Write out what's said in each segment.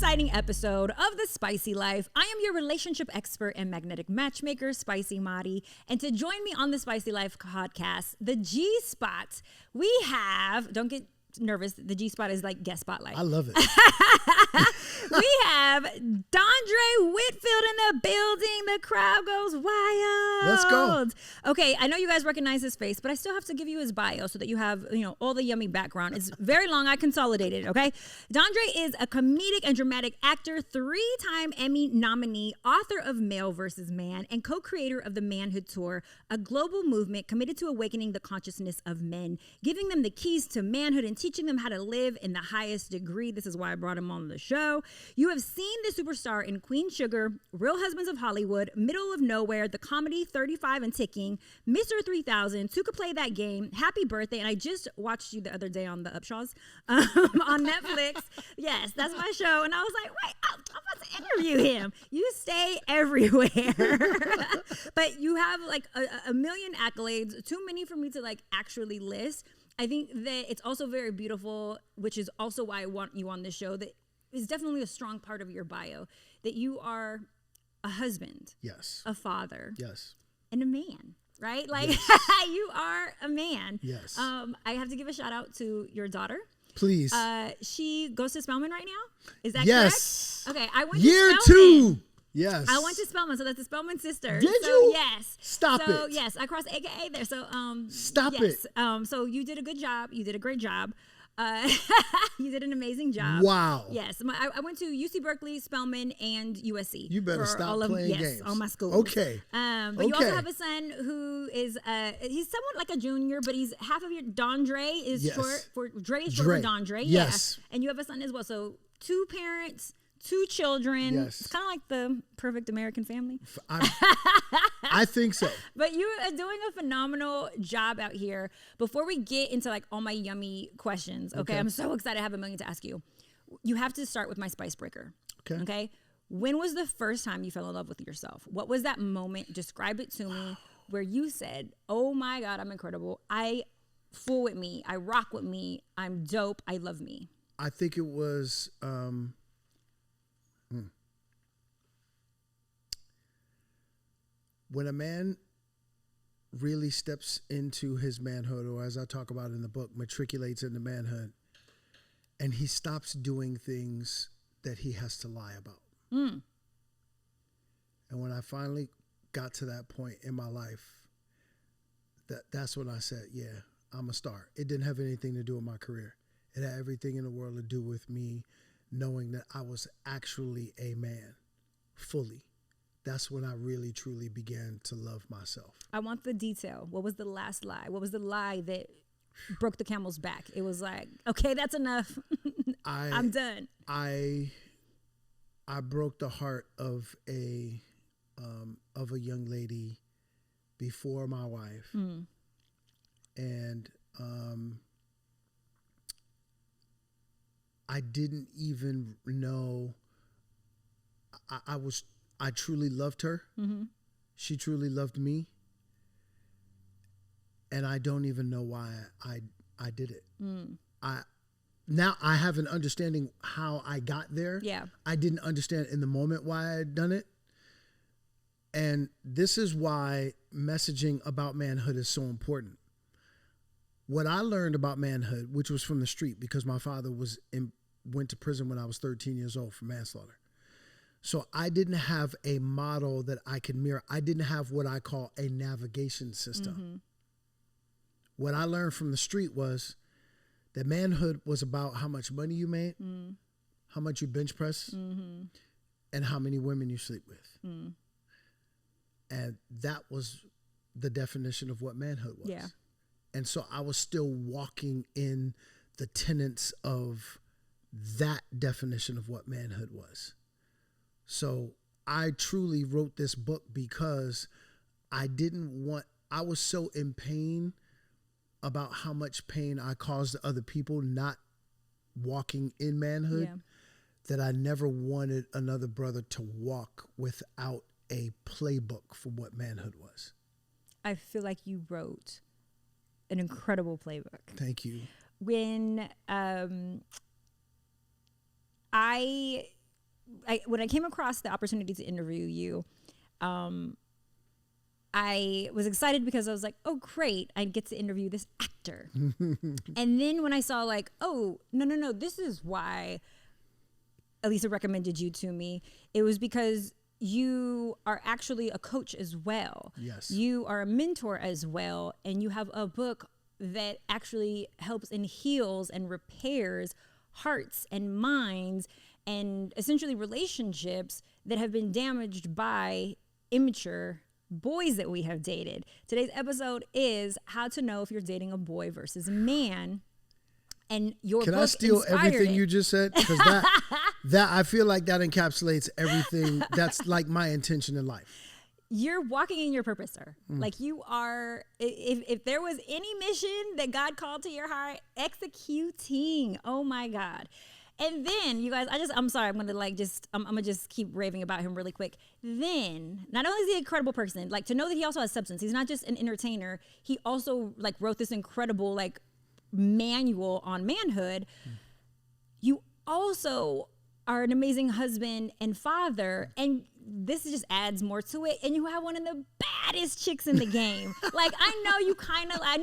exciting episode of The Spicy Life. I am your relationship expert and magnetic matchmaker, Spicy Madi. And to join me on The Spicy Life podcast, the G-Spot, we have, don't get nervous, the G-Spot is like guest spotlight. I love it. We have Dondre Whitfield in the building. The crowd goes wild. Let's go. Okay, I know you guys recognize his face, but I still have to give you his bio so that you have, all the yummy background. It's very long. I consolidated it, okay? Dondre is a comedic and dramatic actor, 3-time Emmy nominee, author of Male vs. Man, and co-creator of the Manhood Tour, a global movement committed to awakening the consciousness of men, giving them the keys to manhood and teaching them how to live in the highest degree. This is why I brought him on the show. You have seen the superstar in Queen Sugar, Real Husbands of Hollywood, Middle of Nowhere, the comedy 35 and Ticking, Mr. 3000, Who Could Play That Game, Happy Birthday, and I just watched you the other day on the Upshaws on Netflix. Yes, that's my show. And I was like, wait, I'm about to interview him. You stay everywhere. But you have like a million accolades, too many for me to like actually list. I think that it's also very beautiful, which is also why I want you on this show, that is definitely a strong part of your bio, that you are a husband, Yes. a father, Yes. and a man, right? Like Yes. you are a man. Yes. I have to give a shout out to your daughter. Please. She goes to Spelman right now. Is that Yes. correct? Okay, I went Year to Spelman. 2. Yes. I went to Spelman, so that's the Spelman sister. Did so, you? Yes. Stop so, it. yes, I crossed AKA there. So Stop yes. it. So you did a good job. You did a great job. You did an amazing job. Wow. Yes. I went to UC Berkeley, Spelman, and USC. You better for stop all of, playing yes, games. all my schools. Okay. But you also have a son who is he's somewhat like a junior, but he's half of your Dondre is Yes. short for Dre is short Dre. for Dondre. Yes. Yeah. And you have a son as well. So 2 parents, 2 children. Yes. It's kind of like the perfect American family. I think so. But you are doing a phenomenal job out here. Before we get into like all my yummy questions, okay? I'm so excited. I have a million to ask you. You have to start with my spice breaker. Okay. Okay. When was the first time you fell in love with yourself? What was that moment? Describe it to me where you said, oh my God, I'm incredible. I fool with me. I rock with me. I'm dope. I love me. I think it was when a man really steps into his manhood, or as I talk about in the book, matriculates into manhood, and he stops doing things that he has to lie about. And when I finally got to that point in my life, that's when I said, yeah, I'm a star. It didn't have anything to do with my career. It had everything in the world to do with me knowing that I was actually a man, fully. That's when I really, truly began to love myself. I want the detail. What was the last lie? What was the lie that broke the camel's back? It was like, okay, that's enough. I'm done. I broke the heart of a young lady before my wife, and I didn't even know. I truly loved her. She truly loved me. And I don't even know why I did it. Now I have an understanding how I got there. Yeah. I didn't understand in the moment why I had done it. And this is why messaging about manhood is so important. What I learned about manhood, which was from the street, because my father went to prison when I was 13 years old for manslaughter. So I didn't have a model that I could mirror. I didn't have what I call a navigation system. What I learned from the street was that manhood was about how much money you made, how much you bench press, and how many women you sleep with. And that was the definition of what manhood was. Yeah. And so I was still walking in the tenets of that definition of what manhood was. So I truly wrote this book because I was so in pain about how much pain I caused to other people not walking in manhood, that I never wanted another brother to walk without a playbook for what manhood was. I feel like you wrote an incredible playbook. Thank you. When I when I came across the opportunity to interview you, I was excited because I was like, oh, great, I get to interview this actor. And then when I saw like, oh, no, this is why Elisa recommended you to me. It was because you are actually a coach as well. Yes. You are a mentor as well. And you have a book that actually helps and heals and repairs hearts and minds and essentially relationships that have been damaged by immature boys that we have dated. Today's episode is how to know if you're dating a boy versus a man. And your Can book I steal everything it. you just said? Because that I feel like that encapsulates everything. That's like my intention in life. You're walking in your purpose, sir. Like you are, if there was any mission that God called to your heart, executing. Oh my God. And then you guys, I'm sorry, I'm gonna just keep raving about him really quick. Then, not only is he an incredible person, like to know that he also has substance. He's not just an entertainer. He also like wrote this incredible like manual on manhood. You also are an amazing husband and father, and this just adds more to it. And you have one of the baddest chicks in the game. Like I know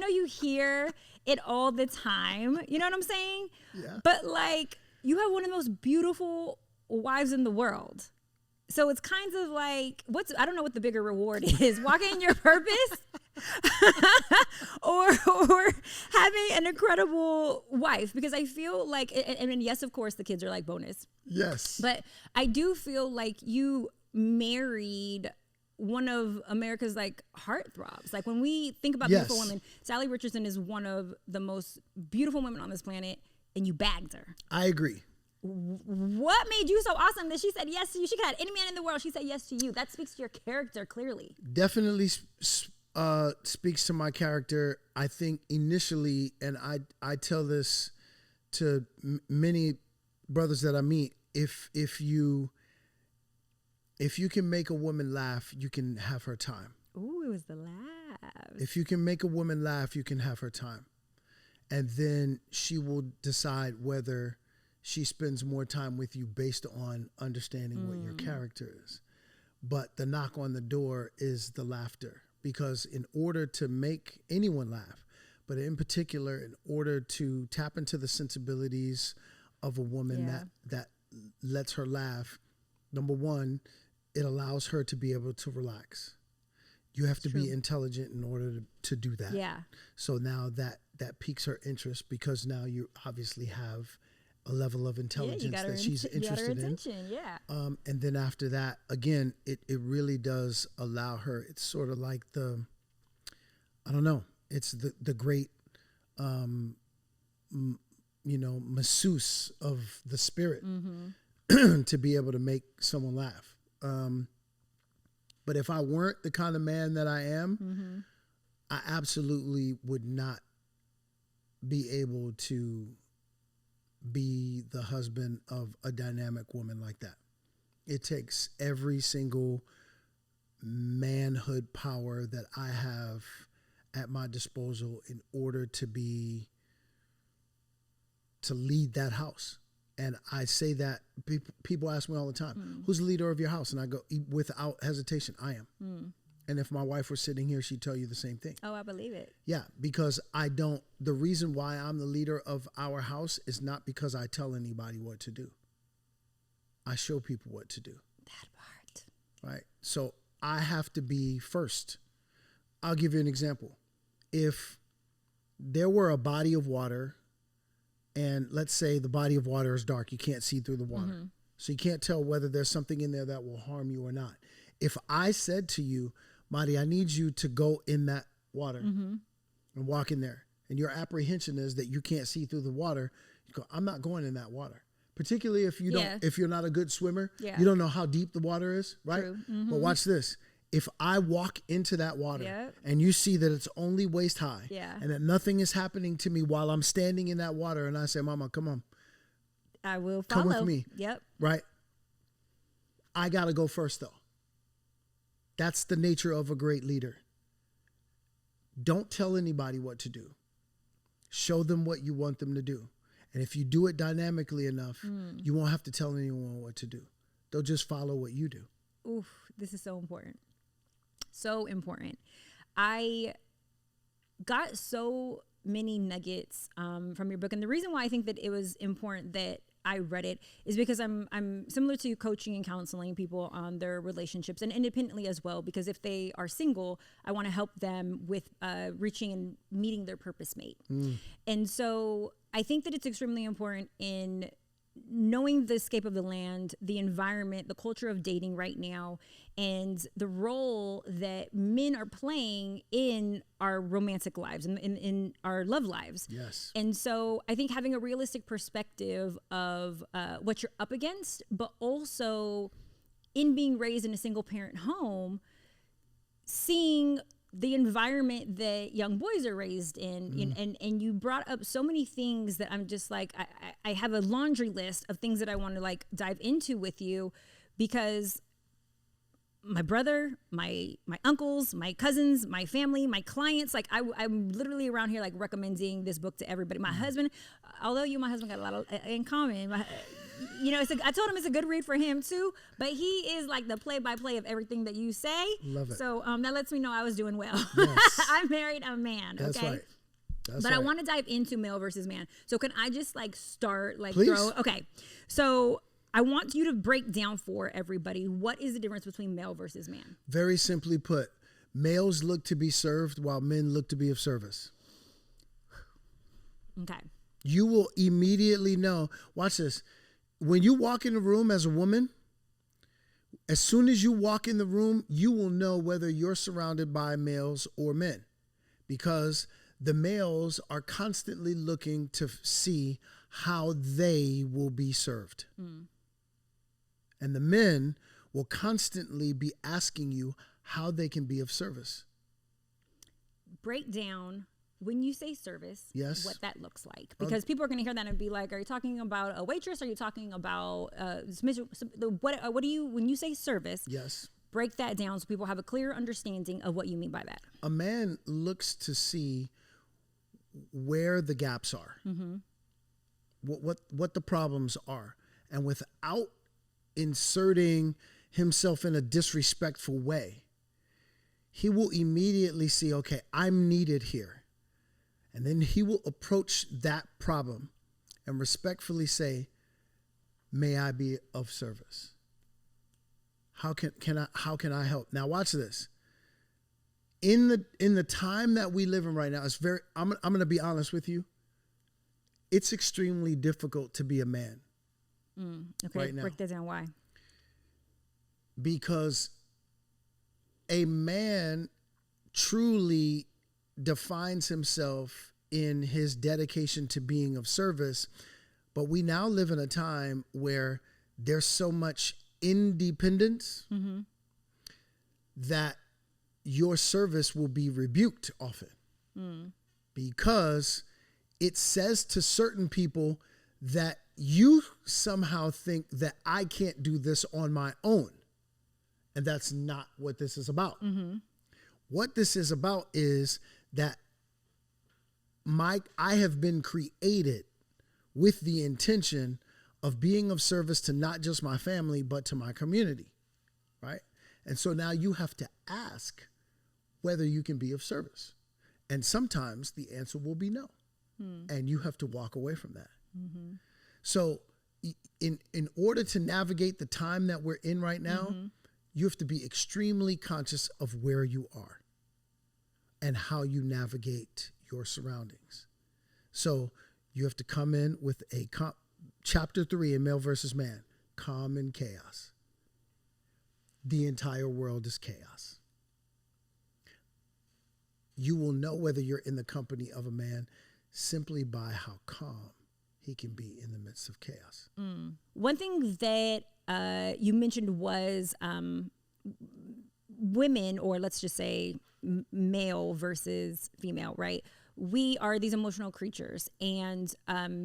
you hear it all the time. You know what I'm saying? Yeah. But like you have one of the most beautiful wives in the world. So it's kind of like, I don't know what the bigger reward is, walking in your purpose or having an incredible wife. Because I feel like, and yes, of course, the kids are like bonus. Yes. But I do feel like you married one of America's like heartthrobs. Like when we think about beautiful women, Sally Richardson is one of the most beautiful women on this planet, and you bagged her. I agree. What made you so awesome that she said yes to you? She could have any man in the world. She said yes to you. That speaks to your character clearly. Definitely speaks to my character. I think initially, and I tell this to many brothers that I meet, if you can make a woman laugh, you can have her time. Ooh, it was the laugh. If you can make a woman laugh, you can have her time. And then she will decide whether she spends more time with you based on understanding what your character is. But the knock on the door is the laughter. Because in order to make anyone laugh, but in particular, in order to tap into the sensibilities of a woman that lets her laugh, number one, it allows her to be able to relax. You have to be intelligent in order to do that. Yeah. So now that piques her interest, because now you obviously have a level of intelligence that she's interested in. Yeah. And then after that, again, it really does allow her. It's sort of like it's the great, masseuse of the spirit to be able to make someone laugh. But if I weren't the kind of man that I am, I absolutely would not be able to be the husband of a dynamic woman like that. It takes every single manhood power that I have at my disposal in order to lead that house. And I say that people ask me all the time, who's the leader of your house? And I go, without hesitation, I am. And if my wife were sitting here, she'd tell you the same thing. Oh, I believe it. Yeah, because the reason why I'm the leader of our house is not because I tell anybody what to do. I show people what to do. That part. Right? So I have to be first. I'll give you an example. If there were a body of water, and let's say the body of water is dark, you can't see through the water. So you can't tell whether there's something in there that will harm you or not. If I said to you, Marty, I need you to go in that water and walk in there, and your apprehension is that you can't see through the water, you go, I'm not going in that water. Particularly if you're not a good swimmer, you don't know how deep the water is, right? True. But watch this. If I walk into that water and you see that it's only waist high and that nothing is happening to me while I'm standing in that water, and I say, Mama, come on. I will follow. Come with me. Yep. Right? I got to go first, though. That's the nature of a great leader. Don't tell anybody what to do. Show them what you want them to do. And if you do it dynamically enough, you won't have to tell anyone what to do. They'll just follow what you do. Oof, this is so important. So important. I got so many nuggets from your book. And the reason why I think that it was important that I read it is because I'm similar to coaching and counseling people on their relationships and independently as well, because if they are single, I want to help them with reaching and meeting their purpose mate. And so I think that it's extremely important in knowing the scape of the land, the environment, the culture of dating right now, and the role that men are playing in our romantic lives and in our love lives. Yes. And so I think having a realistic perspective of what you're up against, but also in being raised in a single parent home, seeing the environment that young boys are raised in, and you brought up so many things that I'm just like, I have a laundry list of things that I want to like dive into with you, because my brother, my uncles, my cousins, my family, my clients, like I'm literally around here like recommending this book to everybody. My husband, although you and my husband got a lot of, in common, you know, I told him it's a good read for him too, but he is like the play-by-play of everything that you say. Love it. So that lets me know I was doing well. Yes. I married a man. That's okay. right. But I want to dive into male versus man. So can I just like start like Please. okay. So I want you to break down for everybody, what is the difference between male versus man? Very simply put, males look to be served while men look to be of service. Okay. You will immediately know. Watch this. When you walk in the room as a woman, as soon as you walk in the room, you will know whether you're surrounded by males or men, because the males are constantly looking to see how they will be served. And the men will constantly be asking you how they can be of service. Break down, when you say service, yes, what that looks like. Because people are going to hear that and be like, are you talking about a waitress? Are you talking about what do you, when you say service, yes, break that down so people have a clear understanding of what you mean by that. A man looks to see where the gaps are, what the problems are. And without inserting himself in a disrespectful way, he will immediately see, okay, I'm needed here. And then he will approach that problem and respectfully say, may I be of service? How can I help? Now watch this. In the time that we live in right now, it's I'm going to be honest with you. It's extremely difficult to be a man. Okay, right now. Break that down. Why? Because a man truly defines himself in his dedication to being of service, but we now live in a time where there's so much independence that your service will be rebuked often because it says to certain people that you somehow think that I can't do this on my own. And that's not what this is about. What this is about is that I have been created with the intention of being of service to not just my family, but to my community, right? And so now you have to ask whether you can be of service. And sometimes the answer will be no. And you have to walk away from that. So in order to navigate the time that we're in right now, you have to be extremely conscious of where you are and how you navigate your surroundings. So you have to come in with a chapter 3 in Male versus Man, calm and chaos. The entire world is chaos. You will know whether you're in the company of a man simply by how calm he can be in the midst of chaos. One thing that you mentioned was women, or let's just say male versus female, right? We are these emotional creatures, and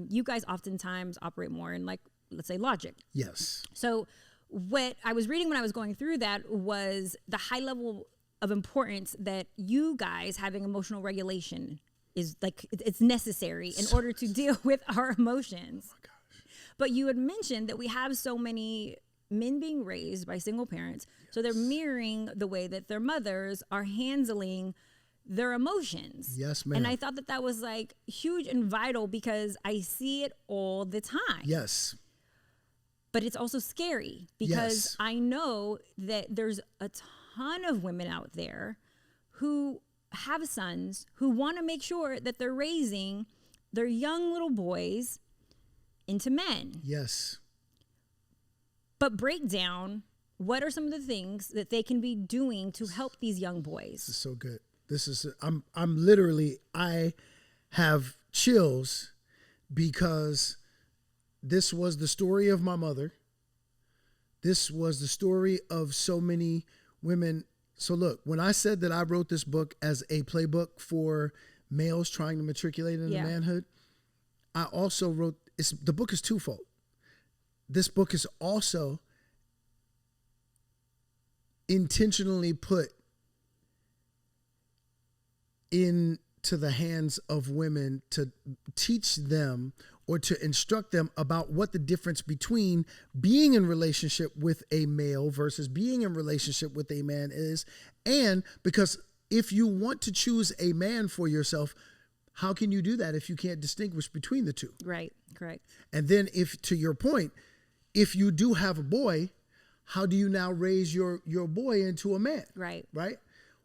you guys oftentimes operate more in, like, let's say, logic. Yes. So what I was reading when I was going through that was the high level of importance that you guys having emotional regulation is, like, it's necessary in order to deal with our emotions. Oh my gosh. But you had mentioned that we have so many men being raised by single parents. So they're mirroring the way that their mothers are handling their emotions. Yes, ma'am. And I thought that that was like huge and vital because I see it all the time. Yes. But it's also scary because I know that there's a ton of women out there who have sons who want to make sure that they're raising their young little boys into men. Yes. But break down what are some of the things that they can be doing to help these young boys. This is so good. I'm literally, I have chills because this was the story of my mother. This was the story of so many women. So look, when I said that I wrote this book as a playbook for males trying to matriculate into manhood, I also wrote, the book is twofold. This book is also intentionally put into the hands of women to teach them or to instruct them about what the difference between being in relationship with a male versus being in relationship with a man is. And because if you want to choose a man for yourself, how can you do that if you can't distinguish between the two? Right, correct. And then if, to your point, if you do have a boy, how do you now raise your boy into a man? Right. Right?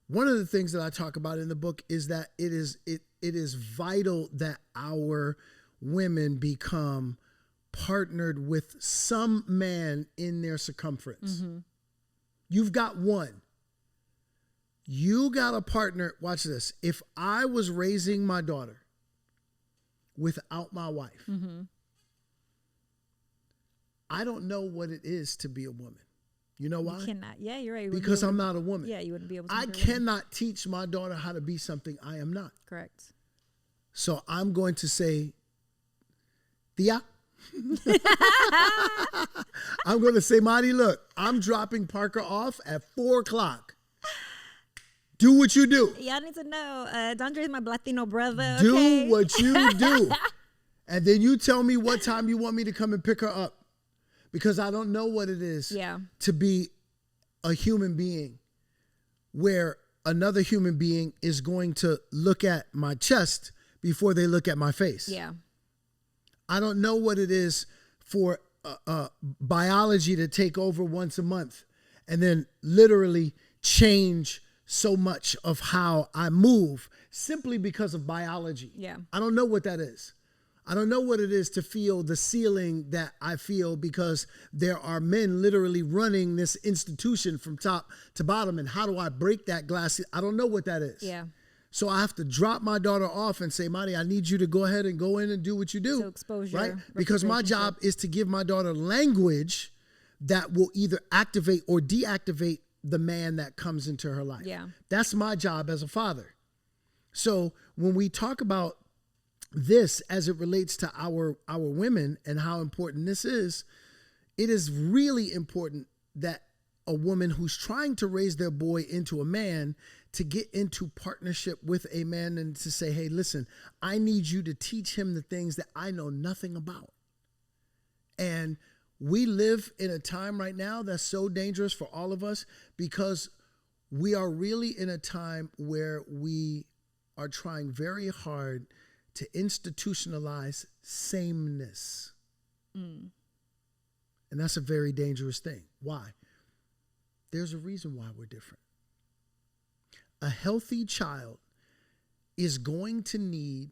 One of the things that I talk about in the book is that it is vital that our women become partnered with some man in their circumference. Mm-hmm. You've got one. You got a partner. Watch this. If I was raising my daughter without my wife, mm-hmm. I don't know what it is to be a woman. You know why? You cannot. Yeah, you're right. Because I'm not a woman. Yeah, you wouldn't be able to. I cannot teach my daughter how to be something I am not. Correct. So I'm going to say, Thea. I'm going to say, Marty, look, I'm dropping Parker off at 4:00. Do what you do. Y'all need to know, Dondre is my Latino brother. Do okay? what you do. And then you tell me what time you want me to come and pick her up. Because I don't know what it is to be a human being where another human being is going to look at my chest before they look at my face. Yeah. I don't know what it is for biology to take over once a month and then literally change so much of how I move simply because of biology. Yeah. I don't know what that is. I don't know what it is to feel the ceiling that I feel because there are men literally running this institution from top to bottom. And how do I break that glass? I don't know what that is. Yeah. So I have to drop my daughter off and say, Marty, I need you to go ahead and go in and do what you do. So exposure. Right? Because my job is to give my daughter language that will either activate or deactivate the man that comes into her life. Yeah. That's my job as a father. So when we talk about this as it relates to our women and how important this is, it is really important that a woman who's trying to raise their boy into a man to get into partnership with a man and to say, hey, listen, I need you to teach him the things that I know nothing about. And we live in a time right now that's so dangerous for all of us because we are really in a time where we are trying very hard to institutionalize sameness. Mm. And that's a very dangerous thing. Why? There's a reason why we're different. A healthy child is going to need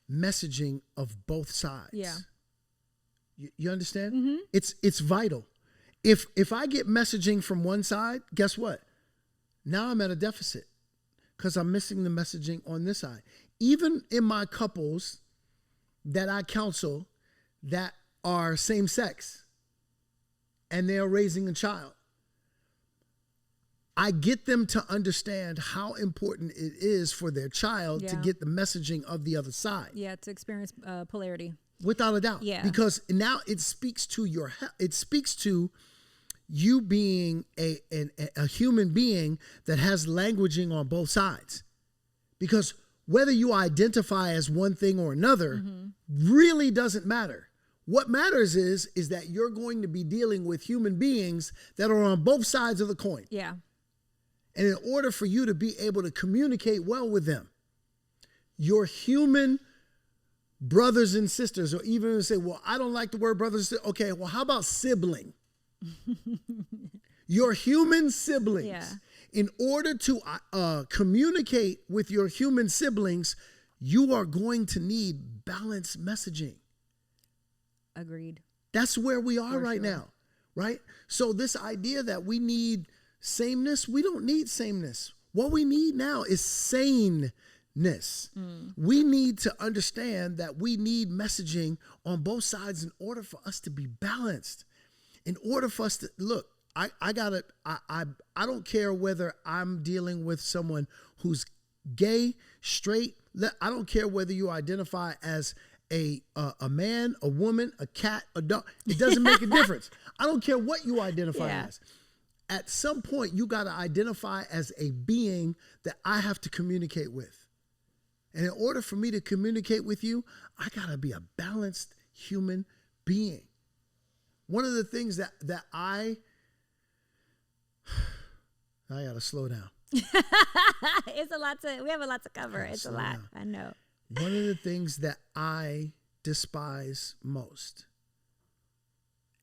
messaging of both sides. Yeah. You understand? Mm-hmm. It's vital. If I get messaging from one side, guess what? Now I'm at a deficit because I'm missing the messaging on this side. Even in my couples that I counsel that are same sex and they're raising a child, I get them to understand how important it is for their child to get the messaging of the other side. Yeah, to experience polarity. Without a doubt. Yeah. Because now it speaks to you being a human being that has languaging on both sides. Because whether you identify as one thing or another really doesn't matter. What matters is that you're going to be dealing with human beings that are on both sides of the coin. Yeah. And in order for you to be able to communicate well with them, your human brothers and sisters, or even say, well, I don't like the word brothers. Okay, well, how about sibling? Your human siblings. Yeah. In order to communicate with your human siblings, you are going to need balanced messaging. Agreed. That's where we are right sure. now, right? So this idea that we need sameness, we don't need sameness. What we need now is saneness. We need to understand that we need messaging on both sides in order for us to be balanced. In order for us to look, I don't care whether I'm dealing with someone who's gay, straight. I don't care whether you identify as a man, a woman, a cat, a dog. It doesn't make a difference. I don't care what you identify as. At some point, you got to identify as a being that I have to communicate with. And in order for me to communicate with you, I got to be a balanced human being. One of the things that I got to slow down. It's a lot we have a lot to cover. It's a lot. I know. One of the things that I despise most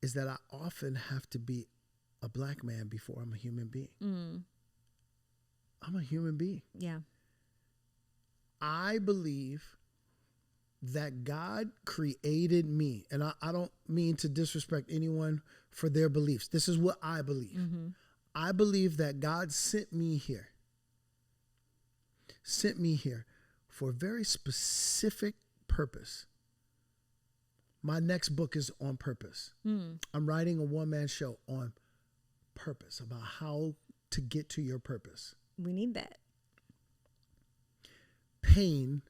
is that I often have to be a black man before I'm a human being. I'm a human being. Yeah. I believe that God created me, and I don't mean to disrespect anyone for their beliefs. This is what I believe. I believe that God sent me here for a very specific purpose. My next book is on purpose. I'm writing a one-man show on purpose, about how to get to your purpose. We need that. Pain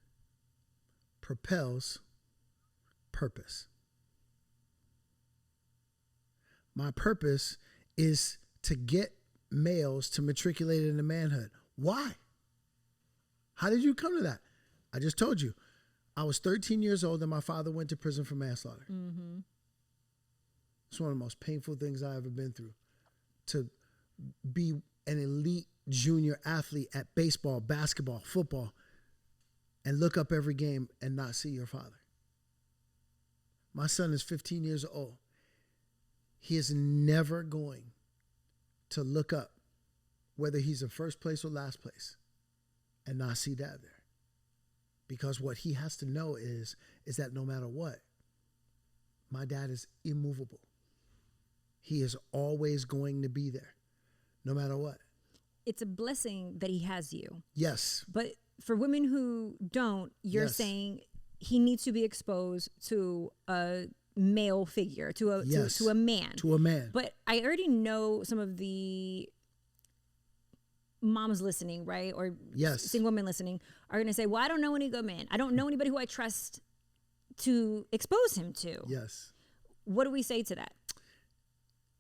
propels purpose. My purpose is to get males to matriculate into manhood. Why? How did you come to that? I just told you. I was 13 years old and my father went to prison for manslaughter. It's one of the most painful things I've ever been through. To be an elite junior athlete at baseball, basketball, football, and look up every game and not see your father. My son is 15 years old. He is never going to look up whether he's in first place or last place and not see dad there. Because what he has to know is that no matter what, my dad is immovable. He is always going to be there, no matter what. It's a blessing that he has you. Yes. But for women who don't, you're saying he needs to be exposed to a male figure, to a man. To a man. But I already know some of the moms listening, right? Or single women listening are going to say, well, I don't know any good men. I don't know anybody who I trust to expose him to. Yes. What do we say to that?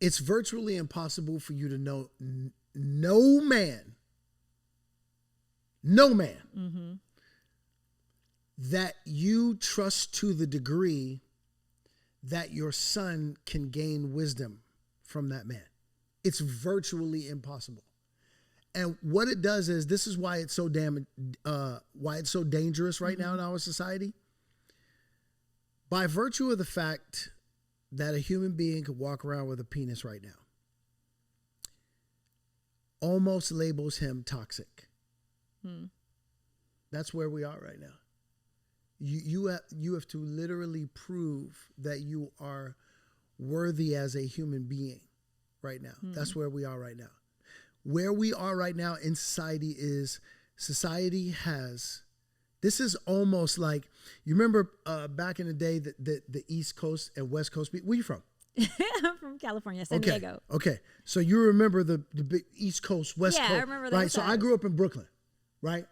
It's virtually impossible for you to know no man that you trust to the degree that your son can gain wisdom from that man. It's virtually impossible. And what it does is, this is why it's so dangerous right now in our society. By virtue of the fact that a human being could walk around with a penis right now, almost labels him toxic. That's where we are right now. You have to literally prove that you are worthy as a human being right now. That's where we are right now. Where we are right now in society is, this is almost like, you remember back in the day the East Coast and West Coast, where are you from? I'm from California, San Diego. Okay. So you remember the big East Coast, West Coast. Yeah, I remember that. Right. So I grew up in Brooklyn, right?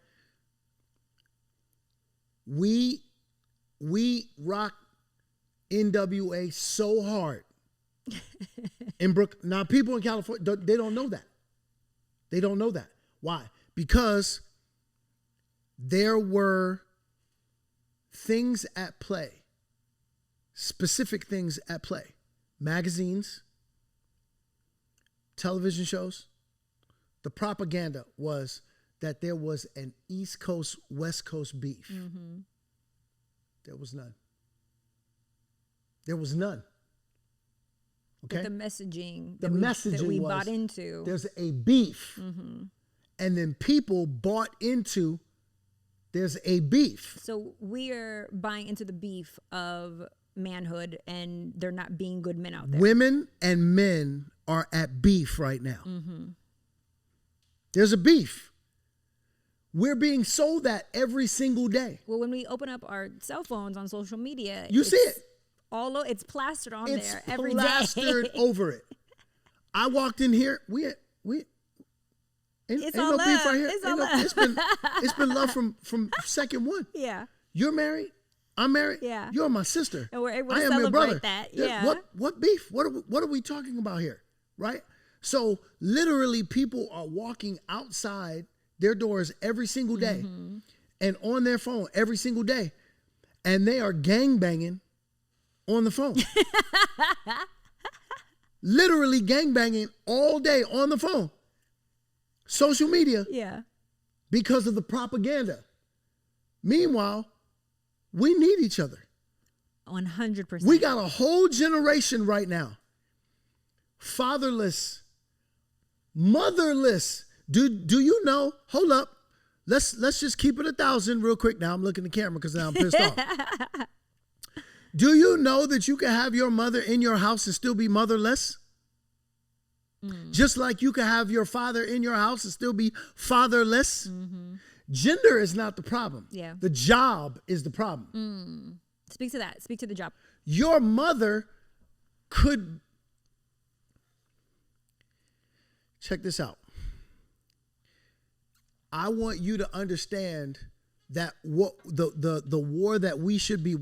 We rock NWA so hard in Brooklyn. Now, people in California, they don't know that. They don't know that. Why? Because there were things at play specific things at play. Magazines, television shows. The propaganda was that there was an East Coast, West Coast beef. Mm-hmm. There was none. There was none. Okay? But the messaging that we bought into. There's a beef. Mm-hmm. And then people bought into there's a beef. So we are buying into the beef of manhood, and they're not being good men out there. Women and men are at beef right now. Mm-hmm. There's a beef. We're being sold that every single day. Well, when we open up our cell phones on social media, you see it. It's plastered on it's there every day. It's plastered over it. I walked in here. Ain't all no love. beef right here. It's all love. It's been love from second one. Yeah. You're married. I'm married. Yeah. You're my sister. And we're able to I am celebrate your brother. that. Yeah. What beef? What are we talking about here? Right? So literally people are walking outside their doors every single day mm-hmm. and on their phone every single day. And they are gangbanging on the phone. Literally gangbanging all day on the phone. Social media. Yeah. Because of the propaganda. Meanwhile, we need each other. 100%. We got a whole generation right now. Fatherless. Motherless. Do you know? Hold up. Let's just keep it 1,000 real quick. Now I'm looking at the camera because now I'm pissed off. Do you know that you can have your mother in your house and still be motherless? Just like you can have your father in your house and still be fatherless. Mm-hmm. Gender is not the problem. Yeah. The job is the problem. Speak to that. Speak to the job. Your mother could... Check this out. I want you to understand that what the war that we should be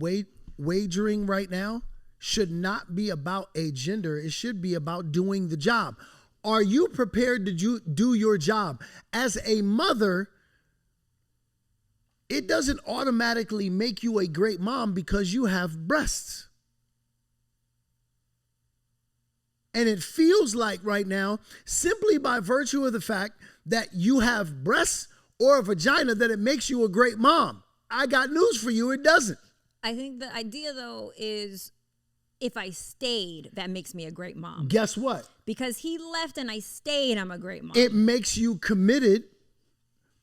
wagering right now should not be about a gender. It should be about doing the job. Are you prepared to do your job? As a mother, it doesn't automatically make you a great mom because you have breasts. And it feels like right now, simply by virtue of the fact that you have breasts or a vagina, that it makes you a great mom. I got news for you, it doesn't. I think the idea, though, is if I stayed, that makes me a great mom. Guess what? Because he left and I stayed, I'm a great mom. It makes you committed,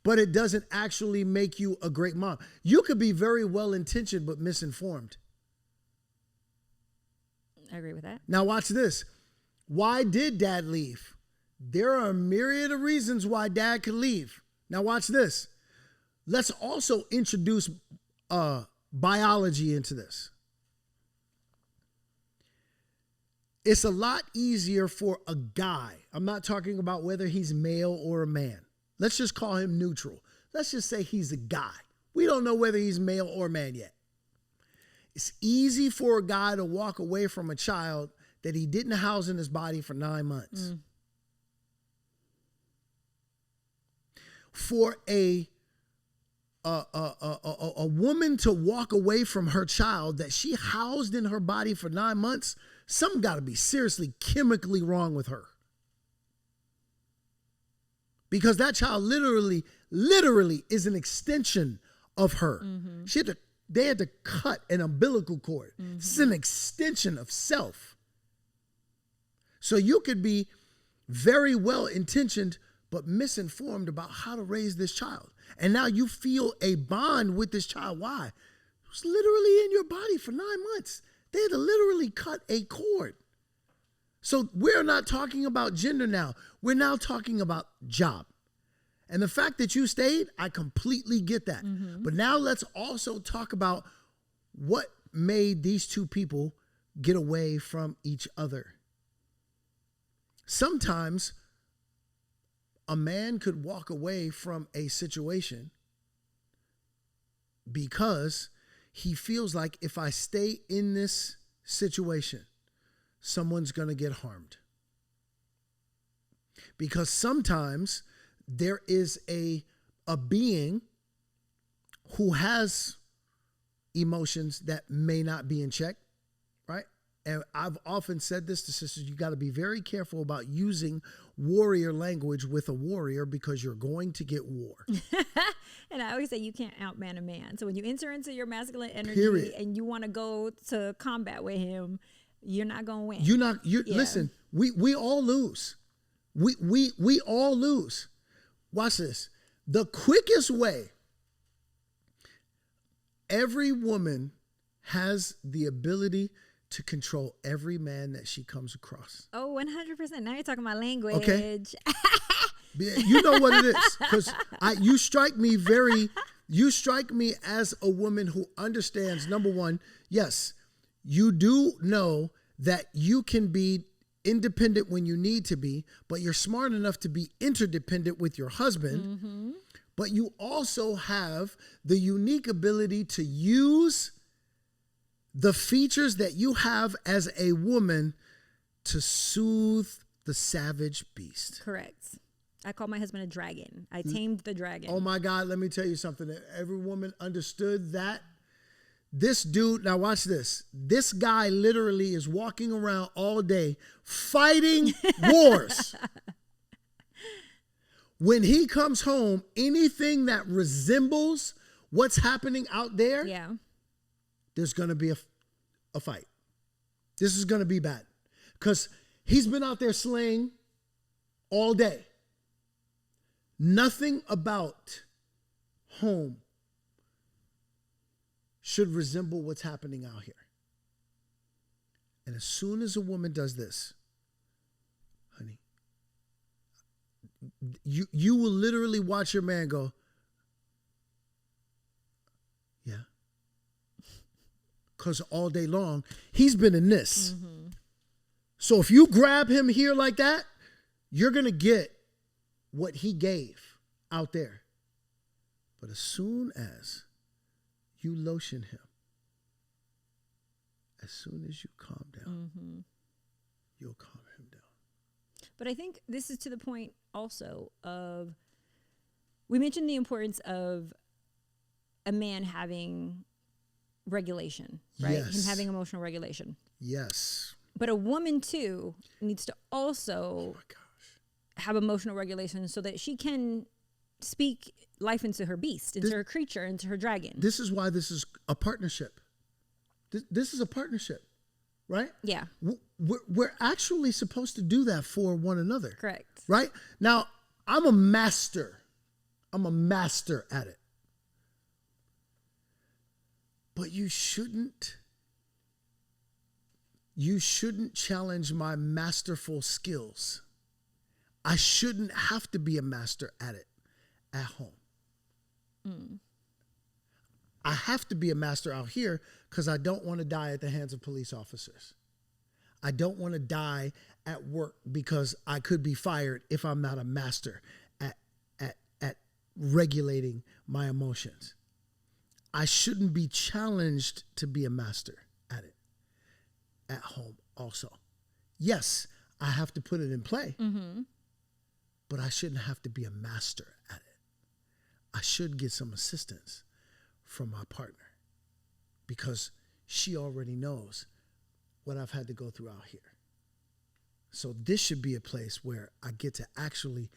but it doesn't actually make you a great mom. You could be very well-intentioned but misinformed. I agree with that. Now watch this. Why did dad leave? There are a myriad of reasons why dad could leave. Now watch this. Let's also introduce biology into this. It's a lot easier for a guy. I'm not talking about whether he's male or a man. Let's just call him neutral. Let's just say he's a guy. We don't know whether he's male or man yet. It's easy for a guy to walk away from a child that he didn't house in his body for 9 months. For a woman to walk away from her child that she housed in her body for 9 months, something got to be seriously chemically wrong with her. Because that child literally is an extension of her. Mm-hmm. They had to cut an umbilical cord. Mm-hmm. It's an extension of self. So you could be very well-intentioned but misinformed about how to raise this child. And now you feel a bond with this child. Why? It was literally in your body for 9 months. They had to literally cut a cord. So we're not talking about gender now. We're now talking about job. And the fact that you stayed, I completely get that. Mm-hmm. But now let's also talk about what made these two people get away from each other. Sometimes a man could walk away from a situation because he feels like if I stay in this situation, someone's going to get harmed. Because sometimes there is a being who has emotions that may not be in check. right? And I've often said this to sisters, you got to be very careful about using warrior language with a warrior because you're going to get war. And I always say you can't outman a man. So when you enter into your masculine energy Period. and you want to go to combat with him, you're not going to win. Listen, we all lose. We all lose. Watch this. The quickest way, every woman has the ability to control every man that she comes across. Oh, 100%. Now you're talking my language. Okay. You know what it is. Because you strike me as a woman who understands, number one, yes, you do know that you can be independent when you need to be, but you're smart enough to be interdependent with your husband. Mm-hmm. But you also have the unique ability to use the features that you have as a woman to soothe the savage beast. Correct. I call my husband a dragon. I tamed the dragon. Oh my God, let me tell you something. Every woman understood that. This dude, now watch this. This guy literally is walking around all day fighting wars. When he comes home, anything that resembles what's happening out there, there's going to be a fight. This is going to be bad because he's been out there slaying all day. Nothing about home should resemble what's happening out here. And as soon as a woman does this, honey, you will literally watch your man go, yeah. Because all day long, he's been in this. Mm-hmm. So if you grab him here like that, you're going to get what he gave out there. But as soon as you lotion him, as soon as you calm down, you'll calm him down. But I think this is to the point also of, we mentioned the importance of a man having regulation, right? Yes. Him having emotional regulation. Yes. But a woman too needs to also have emotional regulation so that she can speak life into her beast, into her creature, into her dragon. This is why this is a partnership. This is a partnership, right? Yeah. We're actually supposed to do that for one another. Correct. Right? Now, I'm a master at it. But you shouldn't challenge my masterful skills. I shouldn't have to be a master at it at home. I have to be a master out here because I don't want to die at the hands of police officers. I don't want to die at work because I could be fired if I'm not a master at regulating my emotions. I shouldn't be challenged to be a master at it at home also. Yes, I have to put it in play, but I shouldn't have to be a master at it. I should get some assistance from my partner because she already knows what I've had to go through out here. So this should be a place where I get to actually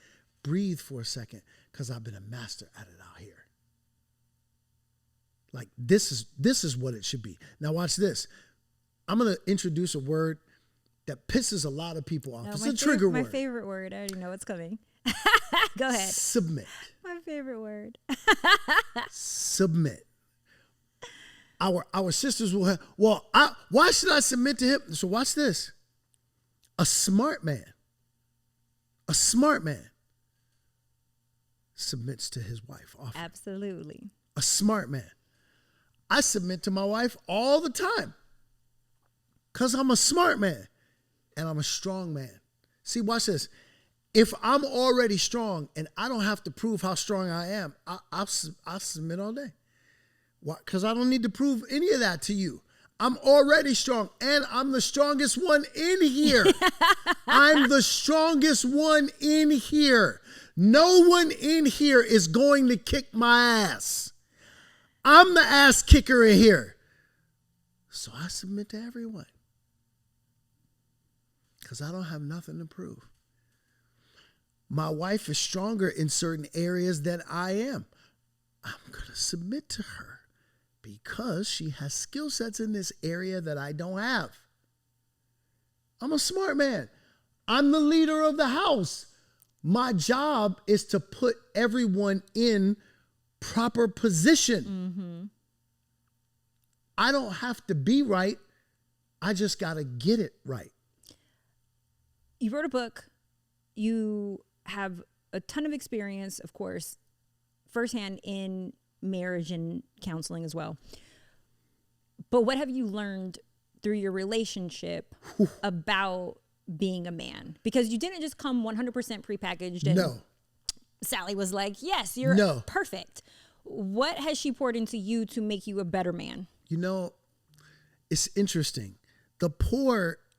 breathe for a second because I've been a master at it out here. Like this is what it should be. Now watch this. I'm going to introduce a word that pisses a lot of people off. It's a trigger word. My favorite word. I already know what's coming. Go ahead. Submit. My favorite word. Submit. Our sisters will have, why should I submit to him? So watch this. A smart man submits to his wife often. Absolutely. A smart man. I submit to my wife all the time because I'm a smart man and I'm a strong man. See, watch this. If I'm already strong and I don't have to prove how strong I am, I'll submit all day. Why? Because I don't need to prove any of that to you. I'm already strong and I'm the strongest one in here. I'm the strongest one in here. No one in here is going to kick my ass. I'm the ass kicker in here. So I submit to everyone. Because I don't have nothing to prove. My wife is stronger in certain areas than I am. I'm going to submit to her because she has skill sets in this area that I don't have. I'm a smart man. I'm the leader of the house. My job is to put everyone in proper position. Mm-hmm. I don't have to be right. I just got to get it right. You wrote a book. You have a ton of experience, of course, firsthand in marriage and counseling as well. But what have you learned through your relationship about being a man? Because you didn't just come 100% prepackaged and No. Sally was like, yes, you're perfect. What has she poured into you to make you a better man? You know, it's interesting.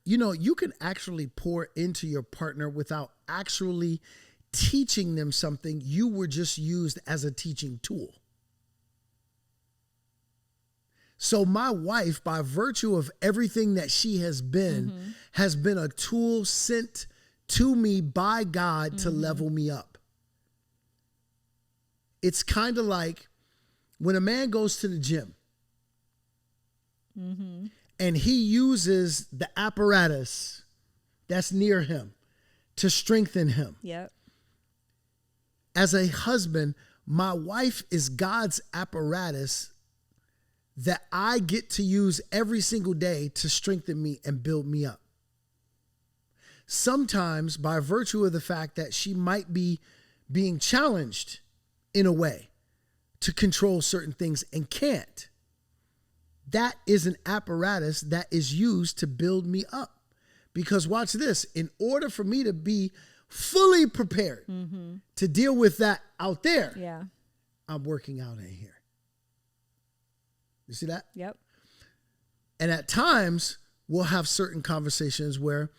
You can actually pour into your partner without actually teaching them something. You were just used as a teaching tool. So my wife, by virtue of everything that she has been a tool sent to me by God to level me up. It's kind of like when a man goes to the gym and he uses the apparatus that's near him to strengthen him. Yep. As a husband, my wife is God's apparatus that I get to use every single day to strengthen me and build me up. Sometimes by virtue of the fact that she might be being challenged in a way to control certain things and can't. That is an apparatus that is used to build me up. Because watch this, in order for me to be fully prepared to deal with that out there, I'm working out in here. You see that? Yep. And at times, we'll have certain conversations where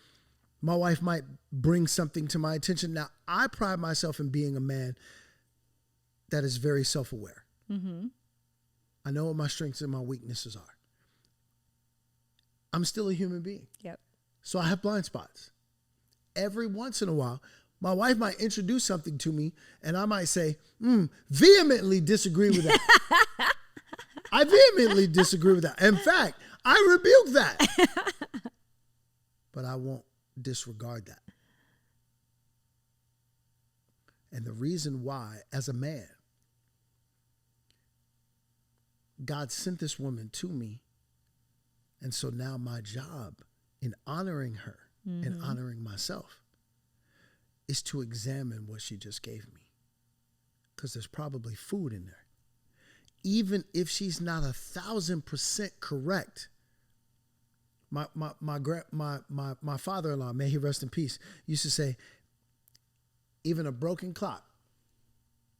my wife might bring something to my attention. Now, I pride myself in being a man that is very self-aware. I know what my strengths and my weaknesses are. I'm still a human being. Yep. So I have blind spots. Every once in a while, my wife might introduce something to me and I might say, vehemently disagree with that. I vehemently disagree with that. In fact, I rebuke that. But I won't disregard that. And the reason why, as a man, God sent this woman to me. And so now my job in honoring her and honoring myself is to examine what she just gave me. Because there's probably food in there. Even if she's not 1,000% correct. My father-in-law, may he rest in peace, used to say, even a broken clock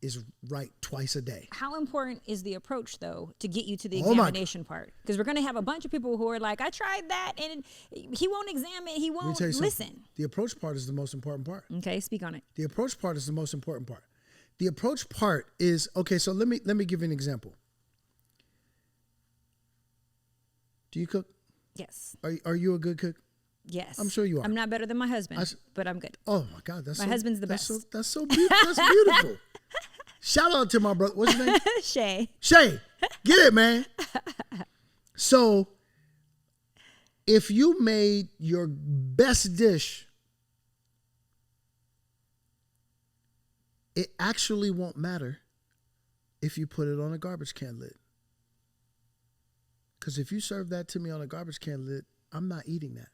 is right twice a day. How important is the approach, though, to get you to the examination part? Because we're going to have a bunch of people who are like, I tried that, and he won't examine, he won't listen. The approach part is the most important part. Okay, speak on it. The approach part is the most important part. The approach part is, okay, so let me give you an example. Do you cook? Yes. Are you a good cook? Yes. I'm sure you are. I'm not better than my husband, but I'm good. Oh my God, my husband's the best. That's so beautiful. That's beautiful. Shout out to my brother. What's his name? Shay. Shay, get it, man. So, if you made your best dish, it actually won't matter if you put it on a garbage can lid. Because if you serve that to me on a garbage can lid, I'm not eating that.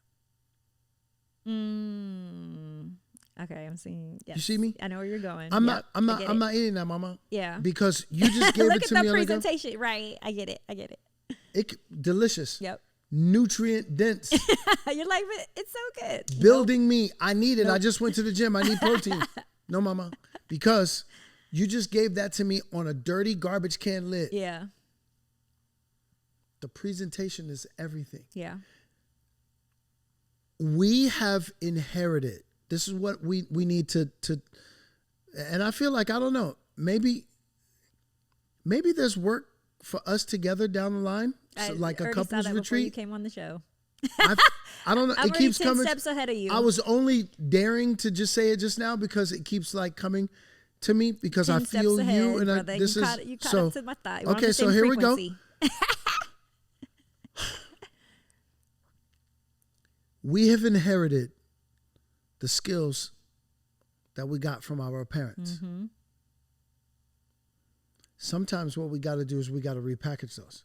Okay, I'm seeing. Yes. You see me? I know where you're going. I'm not eating that, Mama. Yeah. Because you just gave it to me. Look at the presentation, right? I get it. Delicious. Yep. Nutrient dense. You're like, it's so good. Building me. I need it. I just went to the gym. I need protein. No, Mama. Because you just gave that to me on a dirty garbage can lid. Yeah. The presentation is everything. Yeah. We have inherited. This is what we need to, and I feel like, I don't know, maybe there's work for us together down the line, so like a couples retreat. You came on the show. I don't know. I'm It keeps 10 coming. steps ahead of you. I was only daring to just say it just now because it keeps like coming to me because I 10 feel steps ahead, you and brother. this you is caught, you caught so. up to my thought. We're on Okay, the so same here frequency. we go. We have inherited the skills that we got from our parents. Mm-hmm. Sometimes what we got to do is we got to repackage those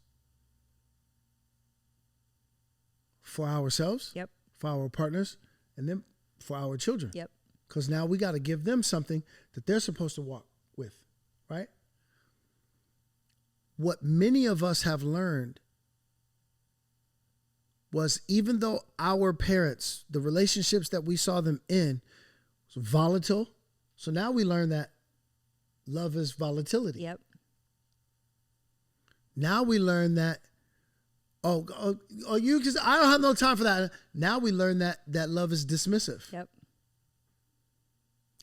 for ourselves, Yep. for our partners, and then for our children. Yep. Because now we got to give them something that they're supposed to walk with, right? What many of us have learned was even though our parents, the relationships that we saw them in, was volatile. So now we learn that love is volatility. Yep. Now we learn that, you, because I don't have no time for that. Now we learn that love is dismissive. Yep.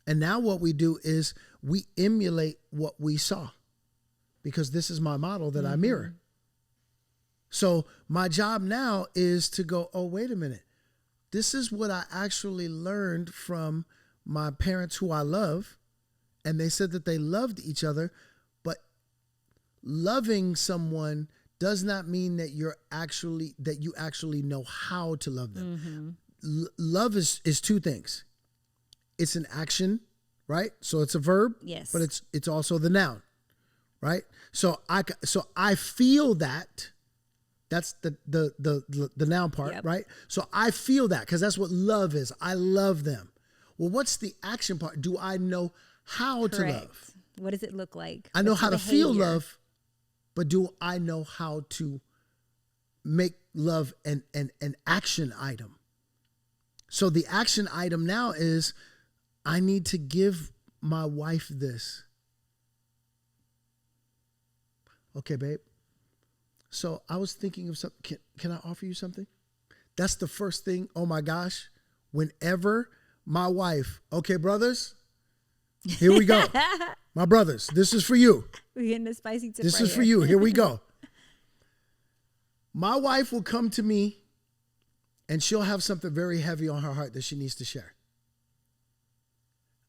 And now what we do is we emulate what we saw because this is my model that I mirror. So my job now is to go, oh, wait a minute. This is what I actually learned from my parents who I love. And they said that they loved each other, but loving someone does not mean that you actually know how to love them. Love is two things. It's an action, right? So it's a verb, Yes. but it's also the noun, right? So I feel that. That's the noun part, Yep. right? So I feel that because that's what love is. I love them. Well, what's the action part? Do I know how to love? What does it look like? I know What's how the to feel behavior? love, but do I know how to make love an action item? So the action item now is I need to give my wife this. Okay, babe. So I was thinking of something. Can I offer you something? That's the first thing. Oh my gosh. Whenever my wife, okay, brothers, here we go. My brothers, this is for you. We're getting the spicy tip. This right is here. for you. Here we go. My wife will come to me and she'll have something very heavy on her heart that she needs to share.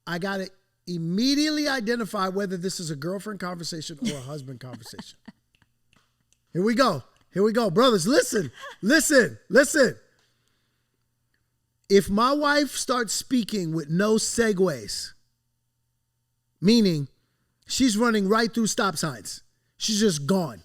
I got to immediately identify whether this is a girlfriend conversation or a husband conversation. Here we go. Here we go. Brothers, listen. If my wife starts speaking with no segues, meaning she's running right through stop signs, she's just gone.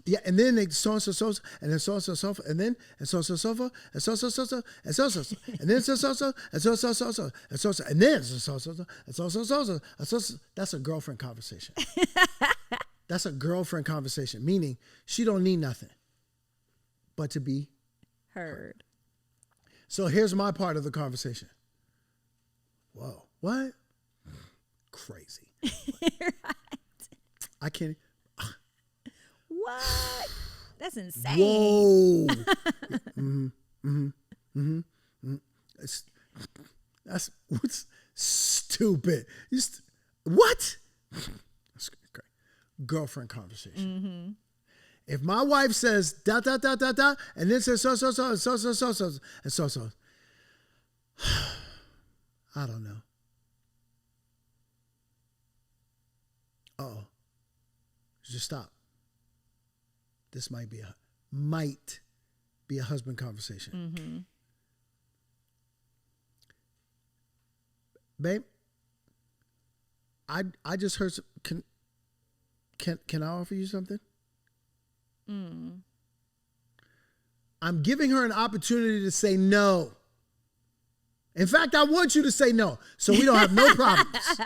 Yeah, and then they so and so, and then so and so, and then and so and so, and so and so, and so and so, and then so and so, and so and so, and so and then so and so, and so and so. That's a girlfriend conversation. That's a girlfriend conversation, meaning she don't need nothing but to be Heard. So here's my part of the conversation. Whoa, what? Crazy. Right. I can't. What? That's insane. Whoa. That's what's stupid. What? That's great. Girlfriend conversation. If my wife says da da da da da, and then says so and so, I don't know. Just stop. This might be a husband conversation. Babe, I just heard can I offer you something? I'm giving her an opportunity to say no. In fact, I want you to say no, so we don't have no problems.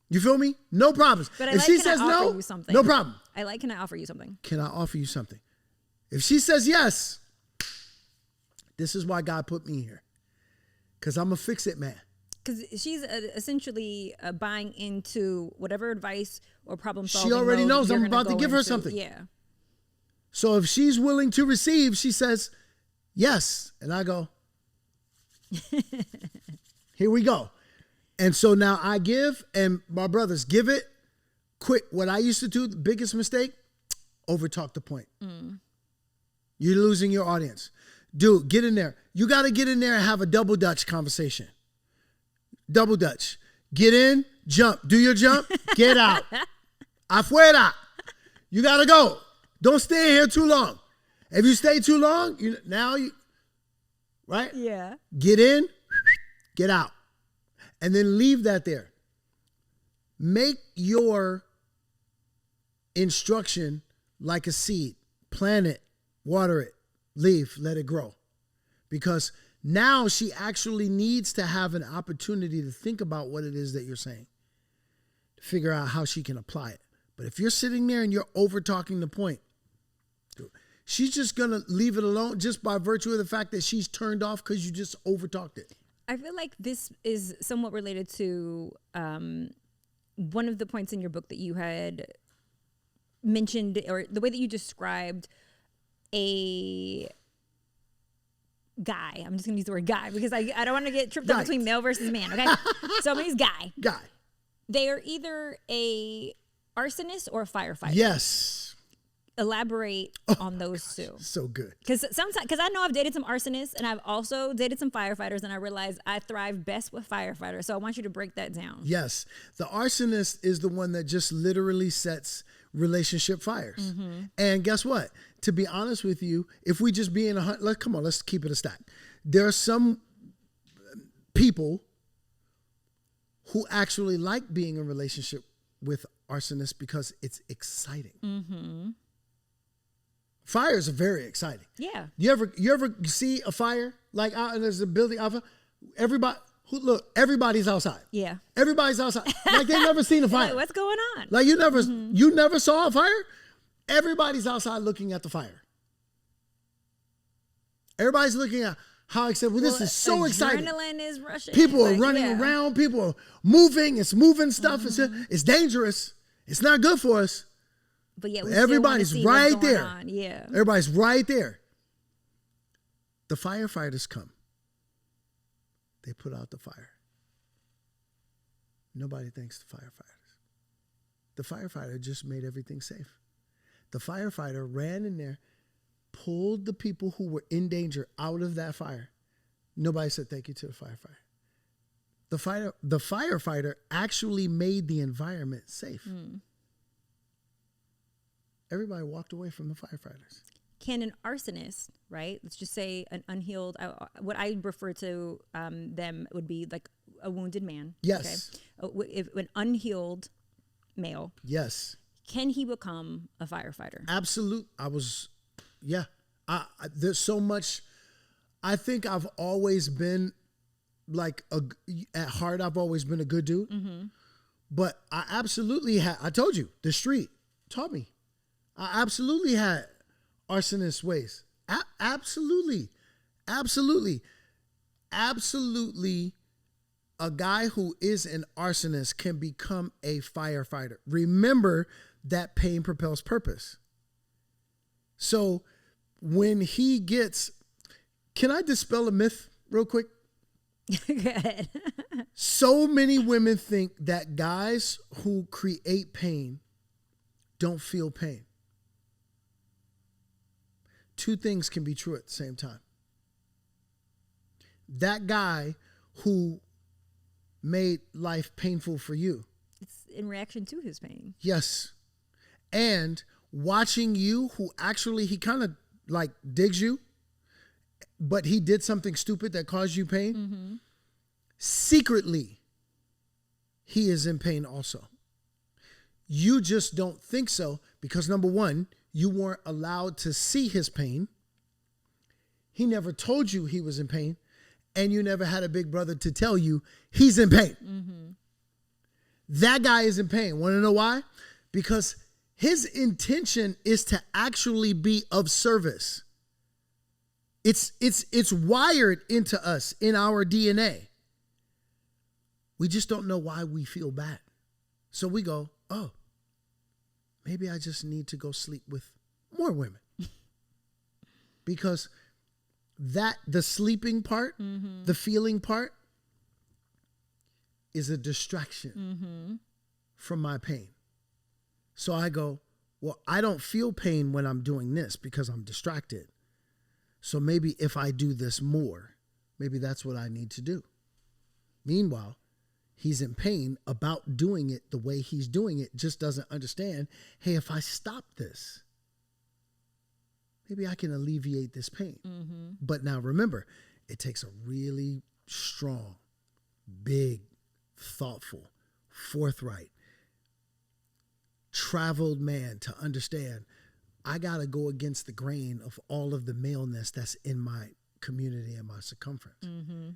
You feel me? No problems. But if she says can I no, offer you something? no problem. Can I offer you something? Can I offer you something? If she says yes, this is why God put me here. Because I'm a fix-it man. Because she's essentially buying into whatever advice or problem solving. She already knows you're I'm gonna about to go give her into. something. Yeah. So if she's willing to receive, she says yes. And I go, here we go. And so now I give, and my brothers give it quick. What I used to do, the biggest mistake, overtalk the point. You're losing your audience. Dude, get in there. You got to get in there and have a double Dutch conversation. Double Dutch. Get in, jump. Do your jump, get out. Afuera. You got to go. Don't stay here too long. If you stay too long, right? Yeah. Get in, get out. And then leave that there. Make your instruction like a seed. Plant it, water it, leave, let it grow. Because now she actually needs to have an opportunity to think about what it is that you're saying, to figure out how she can apply it. But if you're sitting there and you're over talking the point, she's just going to leave it alone just by virtue of the fact that she's turned off because you just over talked it. I feel like this is somewhat related to one of the points in your book that you had mentioned, or the way that you described a guy. I'm just going to use the word guy because I don't want to get tripped up between male versus man, okay? So I'm going to use guy. Guy. They are either a arsonist or a firefighter. Yes. Elaborate on those two. So good. Because I know I've dated some arsonists and I've also dated some firefighters, and I realized I thrive best with firefighters. So I want you to break that down. Yes. The arsonist is the one that just literally sets relationship fires. Mm-hmm. And guess what? To be honest with you, if we just be in let's keep it a stack. There are some people who actually like being in a relationship with arsonists because it's exciting. Mm-hmm. Fires are very exciting. Yeah. You ever see a fire like out there's a building out everybody's outside. Yeah. Everybody's outside. Like they've never seen a fire. Like, what's going on? Like you never saw a fire? Everybody's outside looking at the fire. Everybody's looking at how excited. This is so exciting. Adrenaline is rushing. People are running around. People are moving. It's moving stuff. Mm-hmm. It's dangerous. It's not good for us. But yeah, everybody's right there. Yeah. Everybody's right there. The firefighters come. They put out the fire. Nobody thanks the firefighters. The firefighter just made everything safe. The firefighter ran in there, pulled the people who were in danger out of that fire. Nobody said thank you to the firefighter. The firefighter actually made the environment safe. Mm. Everybody walked away from the firefighters. Can an arsonist, right? Let's just say an unhealed, what I refer to them would be like a wounded man. Yes. Okay? If an unhealed male. Yes. Can he become a firefighter? Absolutely. There's so much. I think I've always been at heart, I've always been a good dude. Mm-hmm. But I absolutely I told you, the street taught me. I absolutely had arsonist ways. Absolutely. A guy who is an arsonist can become a firefighter. Remember that pain propels purpose. So when he gets, can I dispel a myth real quick? Go ahead. So many women think that guys who create pain don't feel pain. Two things can be true at the same time. That guy who made life painful for you. It's in reaction to his pain. Yes. And watching you, who actually, he kind of like digs you, but he did something stupid that caused you pain. Mm-hmm. Secretly, he is in pain also. You just don't think so because, number one, you weren't allowed to see his pain. He never told you he was in pain. And you never had a big brother to tell you he's in pain. Mm-hmm. That guy is in pain. Want to know why? Because his intention is to actually be of service. It's wired into us in our DNA. We just don't know why we feel bad. So we go, oh, maybe I just need to go sleep with more women. Because the sleeping part, mm-hmm. the feeling part is a distraction mm-hmm. from my pain. So I go, well, I don't feel pain when I'm doing this because I'm distracted. So maybe if I do this more, maybe that's what I need to do. Meanwhile, he's in pain about doing it the way he's doing it, just doesn't understand, hey, if I stop this, maybe I can alleviate this pain. Mm-hmm. But now remember, it takes a really strong, big, thoughtful, forthright, traveled man to understand I got to go against the grain of all of the maleness that's in my community and my circumference. Mm-hmm.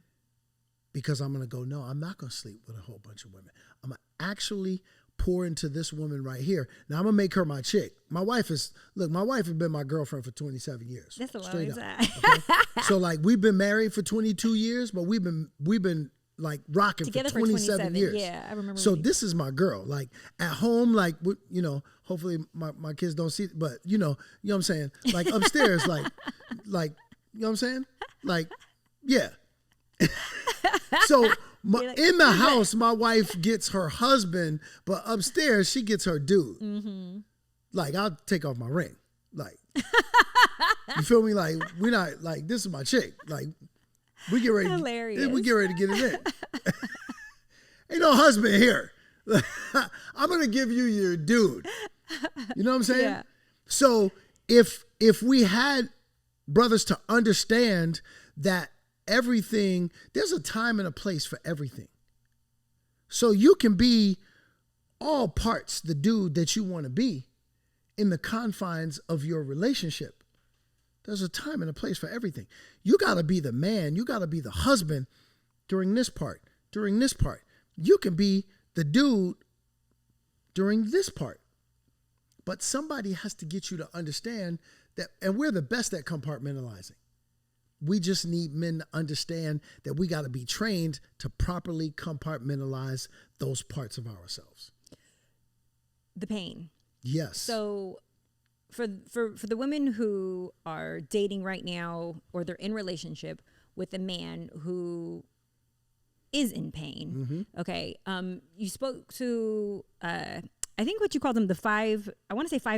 Because I'm going to go, no, I'm not going to sleep with a whole bunch of women. I'm going to actually pour into this woman right here. Now I'm going to make her my chick. My wife has been my girlfriend for 27 years. That's a long straight time. Up, okay? So like we've been married for 22 years, but we've been like rocking together for 27 years. Yeah, I remember. So this is my girl. Like at home, like, you know, hopefully my kids don't see it, but you know what I'm saying? Like upstairs, like, you know what I'm saying? Like, yeah. So in the house, my wife gets her husband, but upstairs she gets her dude. Mm-hmm. Like I'll take off my ring. Like, you feel me? Like we're not like, this is my chick. Like we get ready. Hilarious. We get ready to get it in. Ain't no husband here. I'm gonna give you your dude. You know what I'm saying? Yeah. So if we had brothers to understand that everything, there's a time and a place for everything. So you can be all parts the dude that you want to be in the confines of your relationship. There's a time and a place for everything. You got to be the man. You got to be the husband during this part. During this part. You can be the dude during this part. But somebody has to get you to understand that, and we're the best at compartmentalizing. We just need men to understand that we got to be trained to properly compartmentalize those parts of ourselves. The pain. Yes. So for the women who are dating right now, or they're in relationship with a man who is in pain. Mm-hmm. Okay. You spoke to, I think what you called them, the five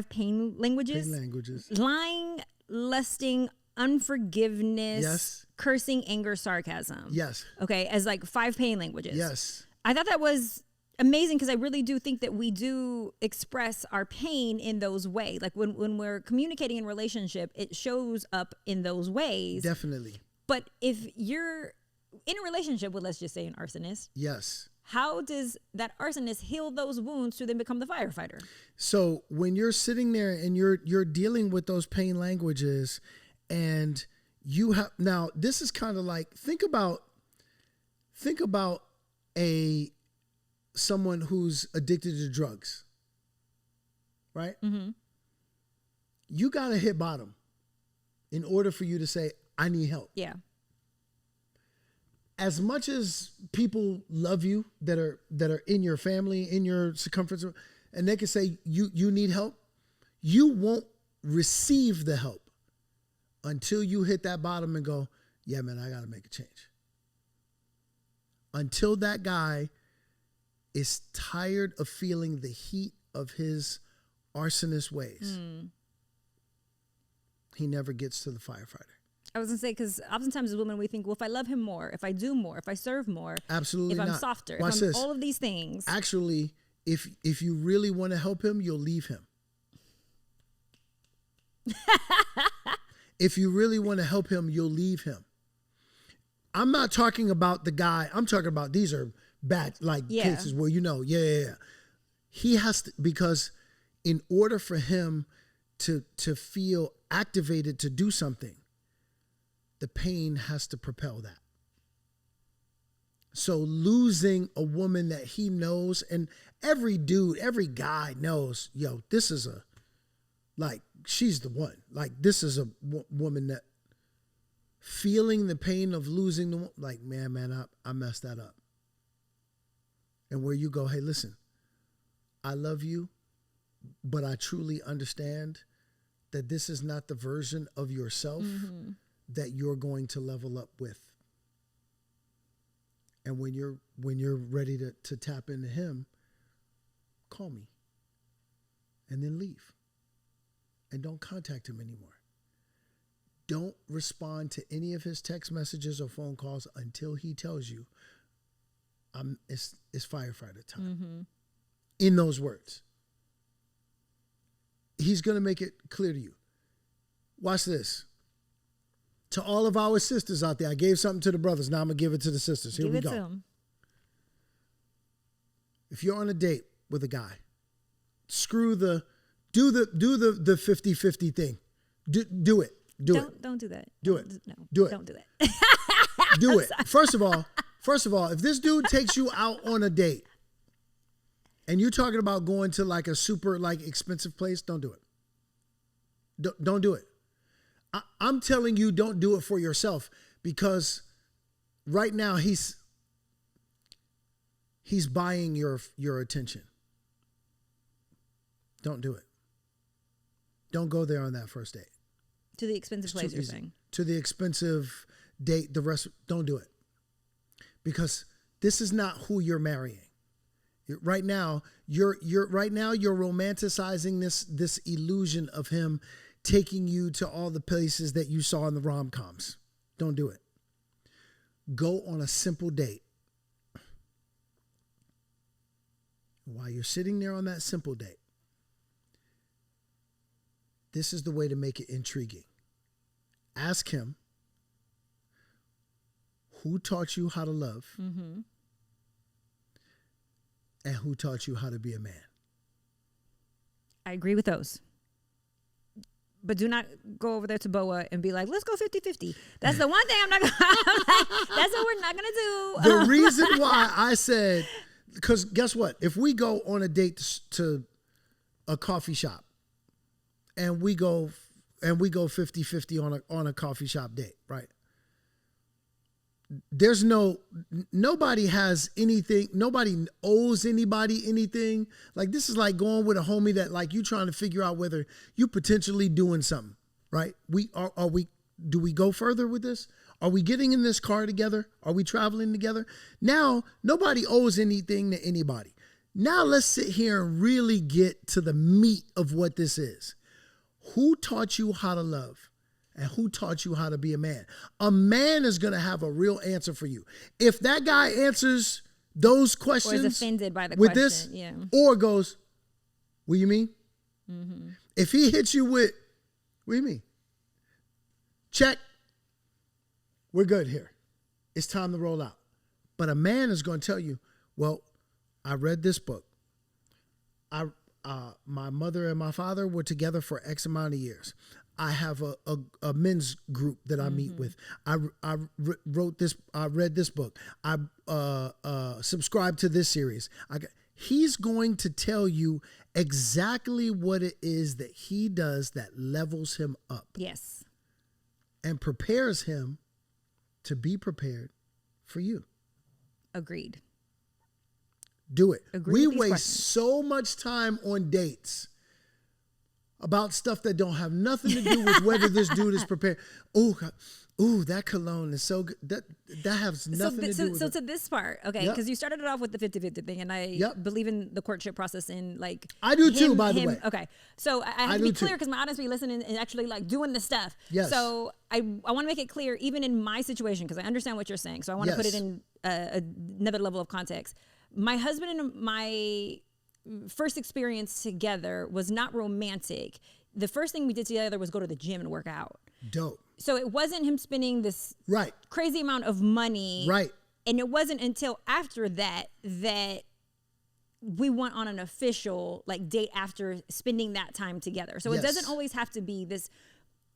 pain languages. Pain languages. Lying, lusting, unforgiveness, yes, cursing, anger, sarcasm. Yes. Okay, as like 5 pain languages. Yes. I thought that was amazing because I really do think that we do express our pain in those ways. Like when we're communicating in relationship, it shows up in those ways. Definitely. But if you're in a relationship with, let's just say, an arsonist. Yes. How does that arsonist heal those wounds to then become the firefighter? So when you're sitting there and you're dealing with those pain languages, and you have, now this is kind of like, think about someone who's addicted to drugs, right? Mm-hmm. You got to hit bottom in order for you to say, I need help. Yeah. As much as people love you that are in your family, in your circumference, and they can say you need help, you won't receive the help until you hit that bottom and go, yeah, man, I got to make a change. Until that guy is tired of feeling the heat of his arsonist ways, he never gets to the firefighter. I was going to say, because oftentimes as women, we think, well, if I love him more, if I do more, if I serve more, absolutely if I'm not. softer, Watch if I'm this. all of these things. Actually, if you really want to help him, you'll leave him. If you really want to help him, you'll leave him. I'm not talking about the guy. I'm talking about, these are bad cases where he has to, because in order for him to feel activated to do something, the pain has to propel that. So losing a woman that he knows, and every dude, every guy knows, this is she's the one. Like, this is a woman that feeling the pain of losing the, like, man, I messed that up. And where you go, hey, listen, I love you, but I truly understand that this is not the version of yourself that you're going to level up with. And when you're ready to tap into him, call me and then leave. And don't contact him anymore. don't respond to any of his text messages or phone calls until he tells you, it's firefighter time. Mm-hmm. In those words. He's going to make it clear to you. Watch this. To all of our sisters out there, I gave something to the brothers. Now I'm going to give it to the sisters. Here we go. To him. If you're on a date with a guy, do the 50-50 thing. Do it. Don't do that. Do it. No. Do it. Don't do that. Do it. First of all, if this dude takes you out on a date and you're talking about going to like a super like expensive place, don't do it. Don't do it. I'm telling you, don't do it for yourself, because right now he's buying your attention. Don't do it. Don't go there on that first date. To the expensive place, you're saying? To the expensive date, don't do it. Because this is not who you're marrying. Right now, you're romanticizing this illusion of him taking you to all the places that you saw in the rom-coms. Don't do it. Go on a simple date. While you're sitting there on that simple date, this is the way to make it intriguing. Ask him, who taught you how to love? Mm-hmm. And who taught you how to be a man? I agree with those. But do not go over there to BOA and be like, let's go 50-50. That's the one thing I'm not going to that's what we're not going to do. The reason why I said, because guess what? If we go on a date to a coffee shop and we go 50-50 on a coffee shop date, right? There's nobody has anything. Nobody owes anybody anything. Like, this is like going with a homie that like you trying to figure out whether you potentially doing something, right? Do we go further with this? Are we getting in this car together? Are we traveling together? Now, nobody owes anything to anybody. Now let's sit here and really get to the meat of what this is. Who taught you how to love? And who taught you how to be a man? A man is going to have a real answer for you. If that guy answers those questions, or is offended by the with question, this, yeah. or goes, what do you mean? Mm-hmm. If he hits you with, what do you mean? Check. We're good here. It's time to roll out. But a man is going to tell you, well, I read this book. My mother and my father were together for X amount of years. I have a men's group that I meet with. I wrote this. I read this book. I subscribed to this series. He's going to tell you exactly what it is that he does that levels him up. Yes. And prepares him to be prepared for you. Agreed. Do it. Agree We waste so much time on dates about stuff that don't have nothing to do with whether this dude is prepared. Ooh, that cologne is so good. That has nothing to do with it. So to this part, okay, because you started it off with the 50-50 thing, and I believe in the courtship process and like I do too, by the way. Okay, so I have to be clear because my audience be listening and actually like doing the stuff. Yes. So I want to make it clear, even in my situation, because I understand what you're saying. So I want to put it in another level of context. My husband and my first experience together was not romantic. The first thing we did together was go to the gym and work out. Dope. So it wasn't him spending this crazy amount of money. Right. And it wasn't until after that we went on an official like date after spending that time together. So it doesn't always have to be this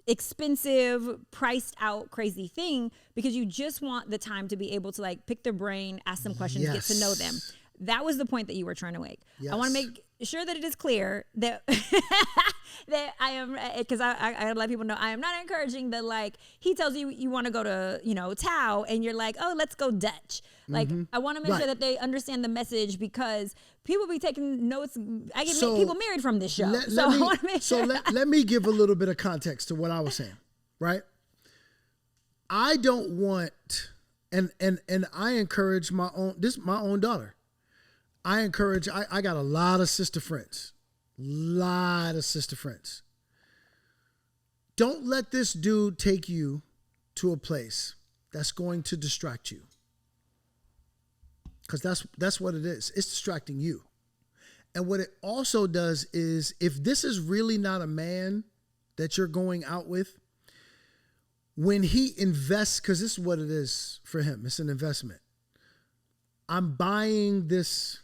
expensive, priced out, crazy thing, because you just want the time to be able to like pick their brain, ask them questions, get to know them. That was the point that you were trying to make. Yes. I want to make sure that it is clear that that I am, because I let people know I am not encouraging that like he tells you you want to go to Tao and you're like, oh, let's go Dutch. Like I want to make sure that they understand the message, because people be taking notes. I get people married from this show. I want to make sure. Let me give a little bit of context to what I was saying. Right. I don't want, and I encourage my own daughter. I got a lot of sister friends. Don't let this dude take you to a place that's going to distract you. Because that's what it is. It's distracting you. And what it also does is, if this is really not a man that you're going out with, when he invests, because this is what it is for him, it's an investment. I'm buying this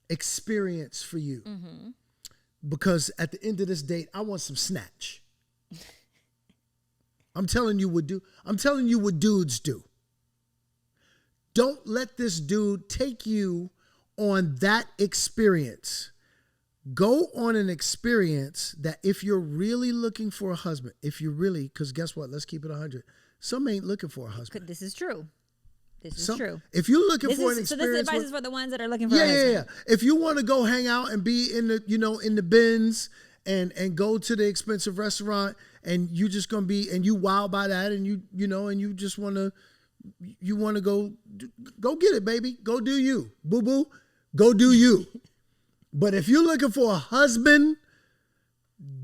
experience for you because at the end of this date, I want some snatch. I'm telling you what dudes do. Don't let this dude take you on that experience. Go on an experience that, if you're really looking for a husband, because guess what? Let's keep it 100. Some ain't looking for a husband. This is true. This is true. If you're looking for an experience, so this advice is for the ones that are looking for a husband. Yeah. If you want to go hang out and be in the bins and go to the expensive restaurant, and you just gonna be, and you wild by that, and and you just want to go get it, baby. Go do you, boo boo. Go do you. But if you're looking for a husband,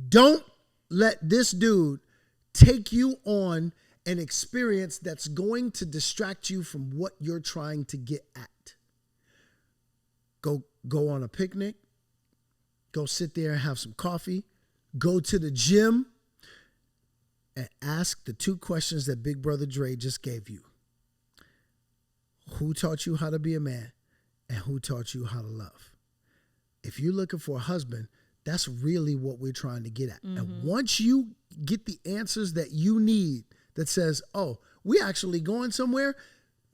don't let this dude take you on an experience that's going to distract you from what you're trying to get at. Go on a picnic. Go sit there and have some coffee. Go to the gym and ask the 2 questions that Big Brother Dre just gave you. Who taught you how to be a man, and who taught you how to love? If you're looking for a husband, that's really what we're trying to get at. And once you get the answers that you need, that says, oh, we actually going somewhere,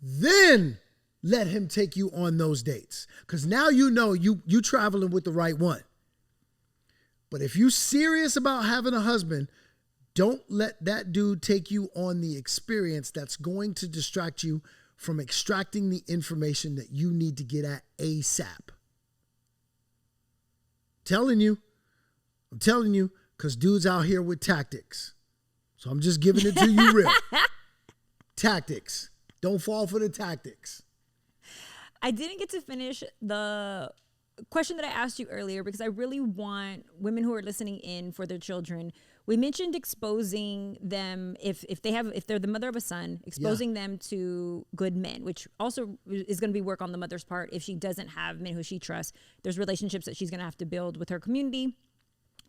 then let him take you on those dates. Because now you traveling with the right one. But if you're serious about having a husband, don't let that dude take you on the experience that's going to distract you from extracting the information that you need to get at ASAP. I'm telling you, because dudes out here with tactics. So I'm just giving it to you real. Tactics. Don't fall for the tactics. I didn't get to finish the question that I asked you earlier because I really want women who are listening in for their children. We mentioned exposing them if they're the mother of a son, exposing them to good men, which also is going to be work on the mother's part. If she doesn't have men who she trusts, there's relationships that she's going to have to build with her community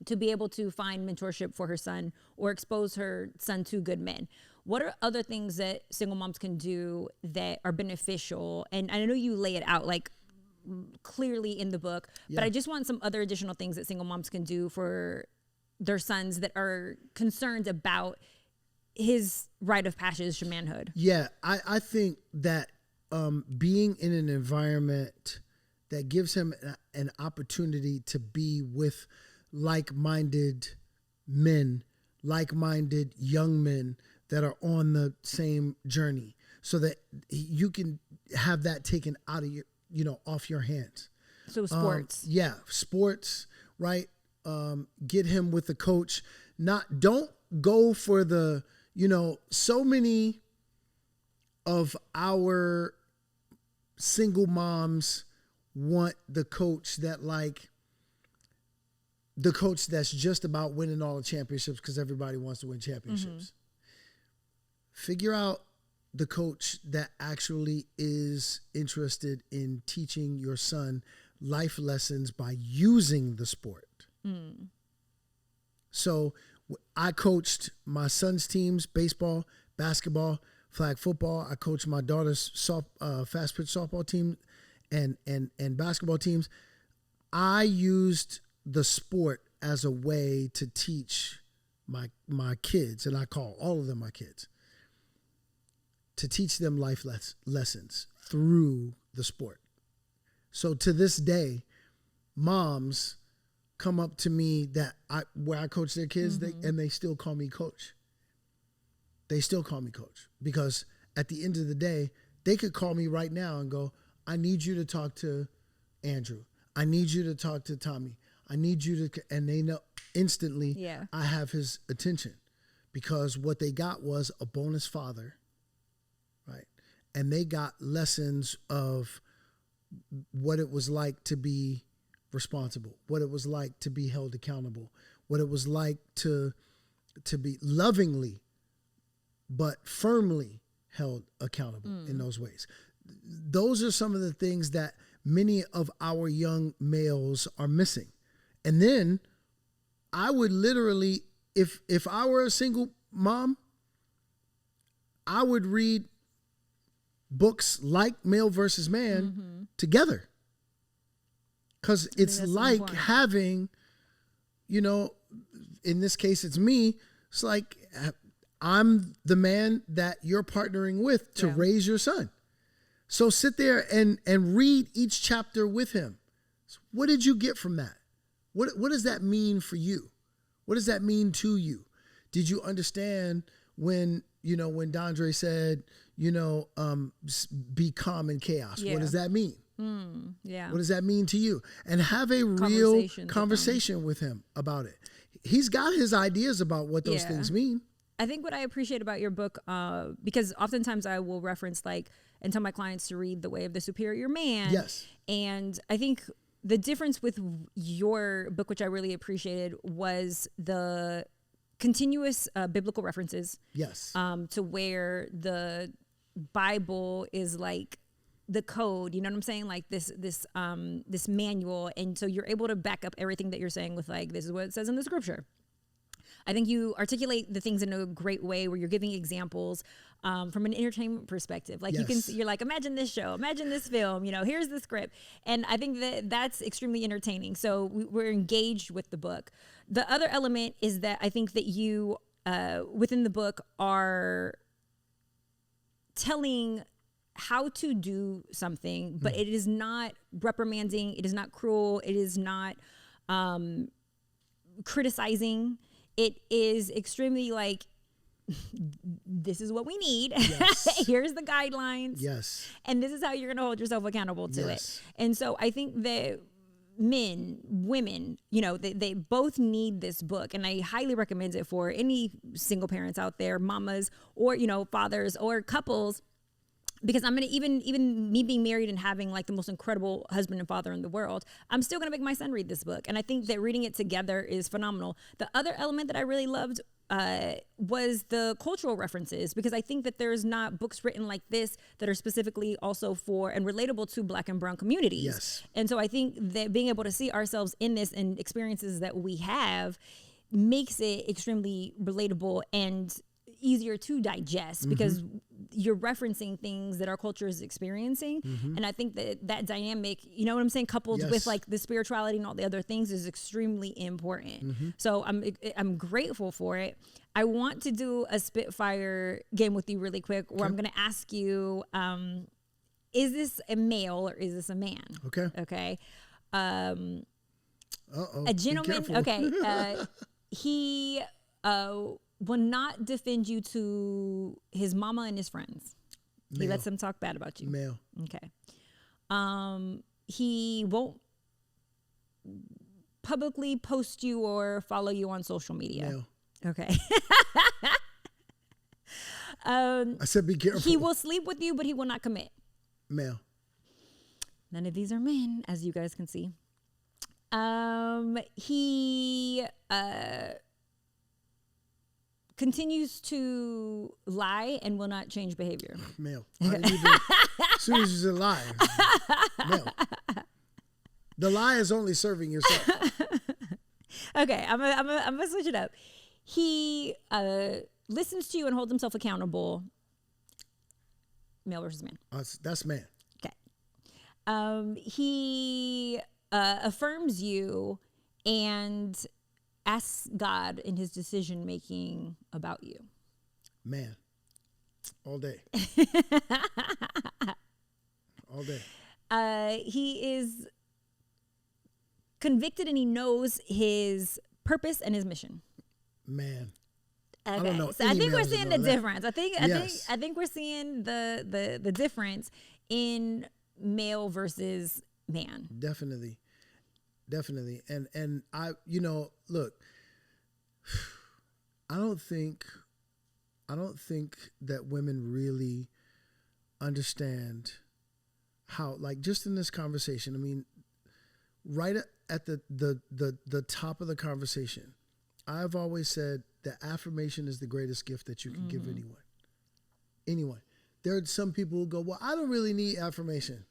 to be able to find mentorship for her son or expose her son to good men. What are other things that single moms can do that are beneficial? And I know you lay it out like clearly in the book, but I just want some other additional things that single moms can do for their sons that are concerned about his rite of passage to manhood. Yeah, I think that being in an environment that gives him an opportunity to be with like-minded men, like-minded young men that are on the same journey, so that you can have that taken out of your, off your hands. So sports. Sports, right? Get him with a coach. Don't go for the, so many of our single moms want the coach that's just about winning all the championships because everybody wants to win championships. Figure out the coach that actually is interested in teaching your son life lessons by using the sport. So I coached my son's teams, baseball, basketball, flag football. I coached my daughter's fast pitch softball team and basketball teams. I used the sport as a way to teach my kids, and I call all of them my kids, to teach them life lessons through the sport. So to this day, moms come up to me where I coach their kids, and they still call me coach. They still call me coach because at the end of the day, they could call me right now and go, I need you to talk to Andrew. I need you to talk to Tommy. I need you to, and they know instantly I have his attention because what they got was a bonus father, right? And they got lessons of what it was like to be responsible, what it was like to be held accountable, what it was like to to be lovingly, but firmly held accountable in those ways. Those are some of the things that many of our young males are missing. And then I would literally, if I were a single mom, I would read books like Male versus Man together. Because it's like having, you know, in this case, it's me. It's like I'm the man that you're partnering with to raise your son. So sit there and read each chapter with him. So what did you get from that? What does that mean for you? What does that mean to you? Did you understand when Dondre said, be calm in chaos? Yeah. What does that mean? Yeah. What does that mean to you? And have a real conversation with him about it. He's got his ideas about what those things mean. I think what I appreciate about your book, because oftentimes I will reference and tell my clients to read The Way of the Superior Man. Yes. And I think the difference with your book, which I really appreciated, was the continuous biblical references. Yes. To where the Bible is like the code, you know what I'm saying? Like this manual. And so you're able to back up everything that you're saying with this is what it says in the scripture. I think you articulate the things in a great way where you're giving examples from an entertainment perspective. Like you're like, imagine this show, imagine this film, here's the script. And I think that's extremely entertaining. So we're engaged with the book. The other element is that I think that you, within the book, are telling how to do something, but it is not reprimanding. It is not cruel. It is not criticizing. It is extremely this is what we need. Yes. Here's the guidelines. Yes. And this is how you're going to hold yourself accountable to it. And so I think that men, women, they both need this book. And I highly recommend it for any single parents out there, mamas or, fathers or couples. Because I'm going to, even me being married and having the most incredible husband and father in the world, I'm still going to make my son read this book. And I think that reading it together is phenomenal. The other element that I really loved was the cultural references, because I think that there's not books written like this that are specifically also for and relatable to Black and brown communities. Yes. And so I think that being able to see ourselves in this and experiences that we have makes it extremely relatable and easier to digest, because you're referencing things that our culture is experiencing. And I think that dynamic, you know what I'm saying, coupled with the spirituality and all the other things is extremely important. So I'm grateful for it. I want to do a Spitfire game with you really quick where I'm going to ask you, is this a male or is this a man? Okay. A gentleman. Okay. He will not defend you to his mama and his friends. Male. He lets them talk bad about you. Male. Okay. He won't publicly post you or follow you on social media. Male. Okay. I said be careful. He will sleep with you, but he will not commit. Male. None of these are men, as you guys can see. He continues to lie and will not change behavior. Male. As soon as you said lie. Male. The lie is only serving yourself. Okay, I'm gonna switch it up. He listens to you and holds himself accountable. Male versus man. That's man. Okay. He affirms you and asks God in his decision making about you. Man. All day. All day. He is convicted and he knows his purpose and his mission. Man. Okay. I don't know. So I think we're seeing the that. difference. I think we're seeing the difference in male versus man. Definitely. And I, look, I don't think that women really understand how, just in this conversation, I mean, right at the top of the conversation, I've always said that affirmation is the greatest gift that you can give anyone. Anyone. There are some people who go, well, I don't really need affirmation.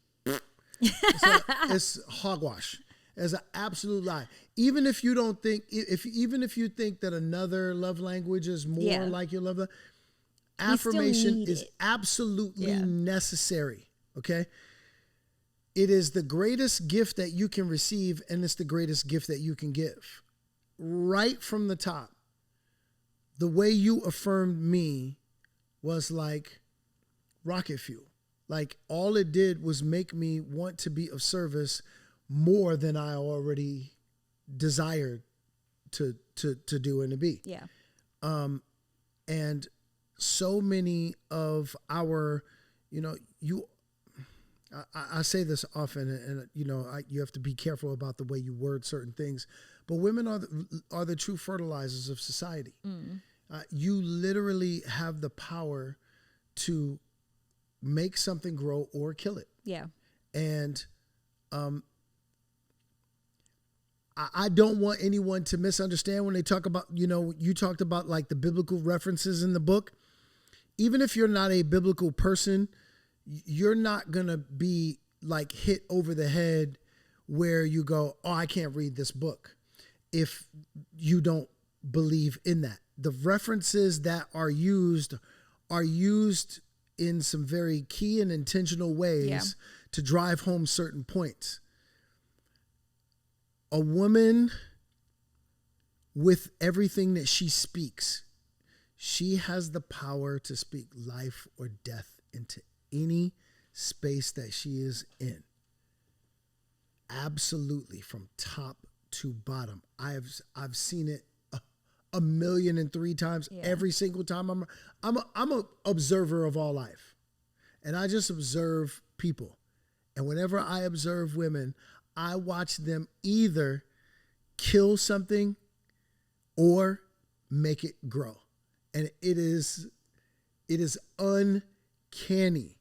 It's hogwash. It's an absolute lie. Even if you don't think, even if you think that another love language is more like your love language, affirmation is absolutely necessary. Okay? It is the greatest gift that you can receive, and it's the greatest gift that you can give. Right from the top, the way you affirmed me was like rocket fuel. Like, all it did was make me want to be of service more than I already desired to do and to be. Yeah. And so many of our, I say this often, and you have to be careful about the way you word certain things, but women are the true fertilizers of society. You literally have the power to make something grow or kill it. Yeah. And I don't want anyone to misunderstand when they talk about, you talked about like the biblical references in the book. Even if you're not a biblical person, you're not going to be like hit over the head where you go, oh, I can't read this book, if you don't believe in that. The references that are used in some very key and intentional ways to drive home certain points. A woman, with everything that she speaks, she has the power to speak life or death into any space that she is in. Absolutely, from top to bottom. I've seen it 1,000,003 times. Every single time. I'm a observer of all life, and I just observe people. And whenever I observe women, I watch them either kill something or make it grow. And it is uncanny.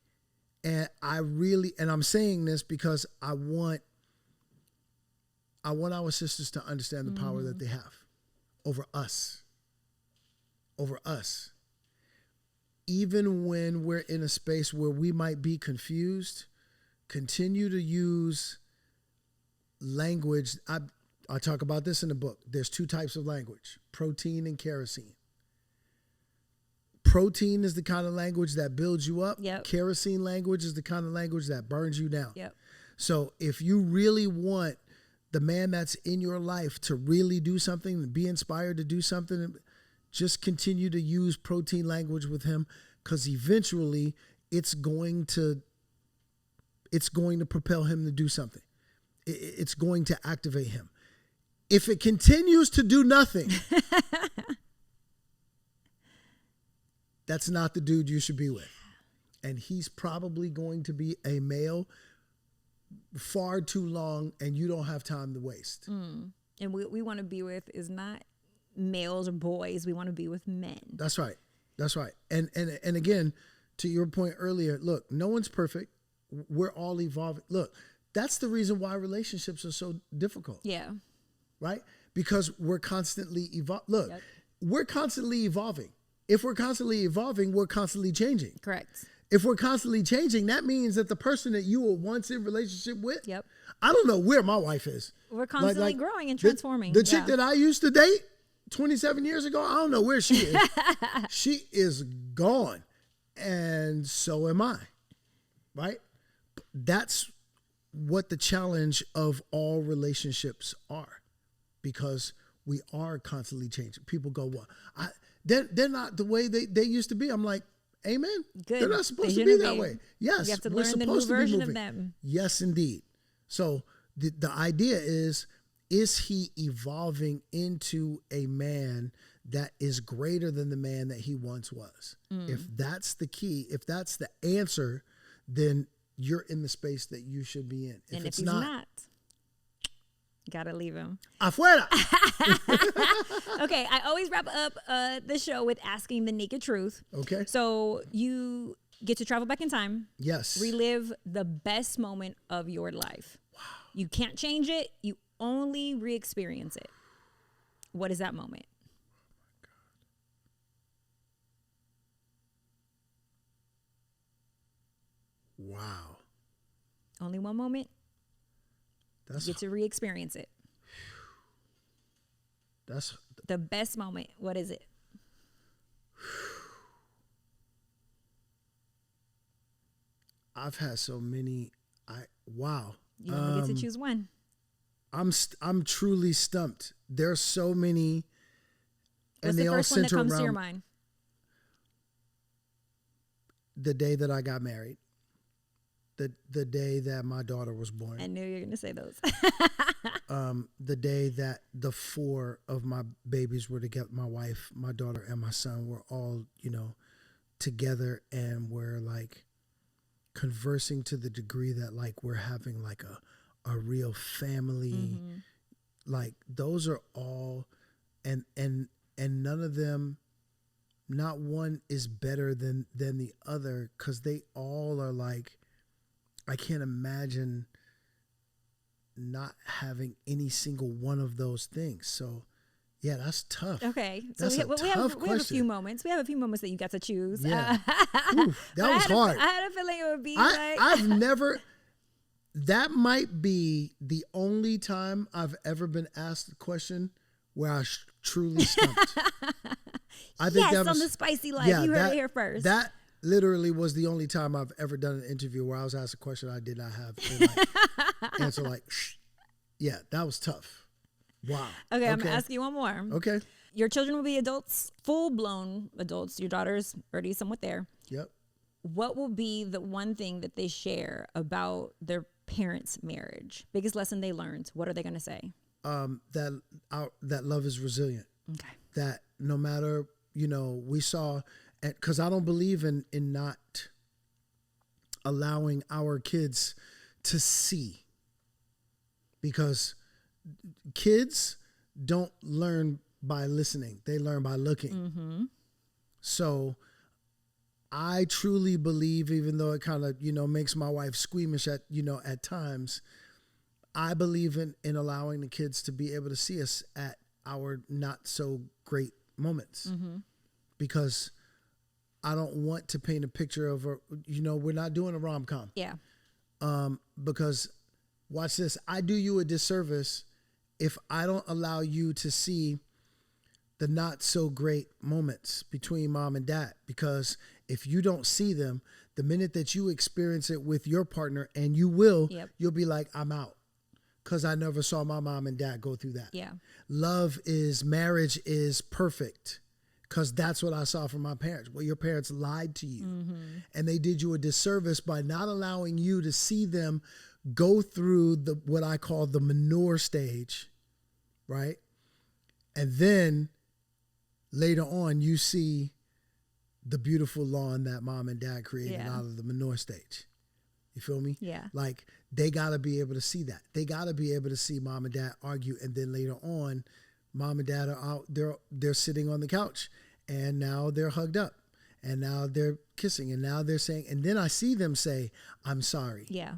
And I'm saying this because I want our sisters to understand the power that they have over us. Over us. Even when we're in a space where we might be confused, continue to use language. I talk about this in the book. There's 2 types of language: protein and kerosene. Protein is the kind of language that builds you up. Yep. Kerosene language is the kind of language that burns you down. Yep. So if you really want the man that's in your life to really do something and be inspired to do something, just continue to use protein language with him, because eventually it's going to propel him to do something. It's going to activate him. If it continues to do nothing, that's not the dude you should be with. And he's probably going to be a male far too long, and you don't have time to waste. And we want to be with is not males or boys. We want to be with men. That's right. And again, to your point earlier, look, no one's perfect. We're all evolving. Look, that's the reason why relationships are so difficult. Yeah. Right? Because we're constantly we're constantly evolving. If we're constantly evolving, we're constantly changing. Correct. If we're constantly changing, that means that the person that you were once in relationship with, Yep. I don't know where my wife is. We're constantly growing and transforming. The chick that I used to date 27 years ago, I don't know where she is. She is gone. And so am I. Right? That's what the challenge of all relationships are, because we are constantly changing. People go, well, they're not the way they used to be. I'm like, amen. Good. They're not supposed to be that way. Yes, you have to we're learn the new version of them. Yes, indeed. So the idea is he evolving into a man that is greater than the man that he once was? If that's the key, if that's the answer, then you're in the space that you should be in. If he's not, gotta leave him. Afuera. Okay, I always wrap up the show with asking the naked truth. Okay. So you get to travel back in time. Yes. Relive the best moment of your life. Wow. You can't change it. You only re-experience it. What is that moment? Wow. Only one moment. That's You get to re-experience it. That's the best moment. What is it? I've had so many. Wow. You only get to choose one. I'm truly stumped. There's so many, What's and they the all first one that center comes to your around mind? the day that I got married, the day that my daughter was born. I knew you were going to say those. The day that the four of my babies were together, my wife, my daughter, and my son were all, together, and we're like conversing to the degree that like we're having like a real family. Mm-hmm. Like those are all, and none of them, not one is better than the other, because they all are like, I can't imagine not having any single one of those things. So yeah, that's tough. Okay. So That's we have a few question. moments. We have a few moments that you got to choose. Yeah. Oof, that was hard. I had a feeling it would be I've never, that might be the only time I've ever been asked a question where I truly stumped. I think that was, on the Spicy Life. yeah, You heard it here first. That literally was the only time I've ever done an interview where I was asked a question I did not have to answer like, yeah, that was tough. Wow. Okay, I'm going to ask you one more. Okay. Your children will be adults, full-blown adults. Your daughter's already somewhat there. Yep. What will be the one thing that they share about their parents' marriage? Biggest lesson they learned. What are they going to say? That love is resilient. Okay. That no matter, we saw, because I don't believe in not allowing our kids to see, because kids don't learn by listening. They learn by looking. Mm-hmm. So I truly believe, even though it kind of, makes my wife squeamish at times, I believe in allowing the kids to be able to see us at our not so great moments. Mm-hmm. Because I don't want to paint a picture of we're not doing a rom-com. Yeah. Because watch this, I do you a disservice if I don't allow you to see the not so great moments between mom and dad, because if you don't see them, the minute that you experience it with your partner, and you will, you'll be like, I'm out, because I never saw my mom and dad go through that. Yeah. Marriage is perfect, because that's what I saw from my parents. Well, your parents lied to you, and they did you a disservice by not allowing you to see them go through what I call the manure stage, right? And then later on, you see the beautiful lawn that mom and dad created out of the manure stage. You feel me? Yeah. Like, they got to be able to see that. They got to be able to see mom and dad argue, and then later on, mom and dad are out, they're sitting on the couch, and now they're hugged up, and now they're kissing, and now they're saying, and then I see them say, I'm sorry. Yeah.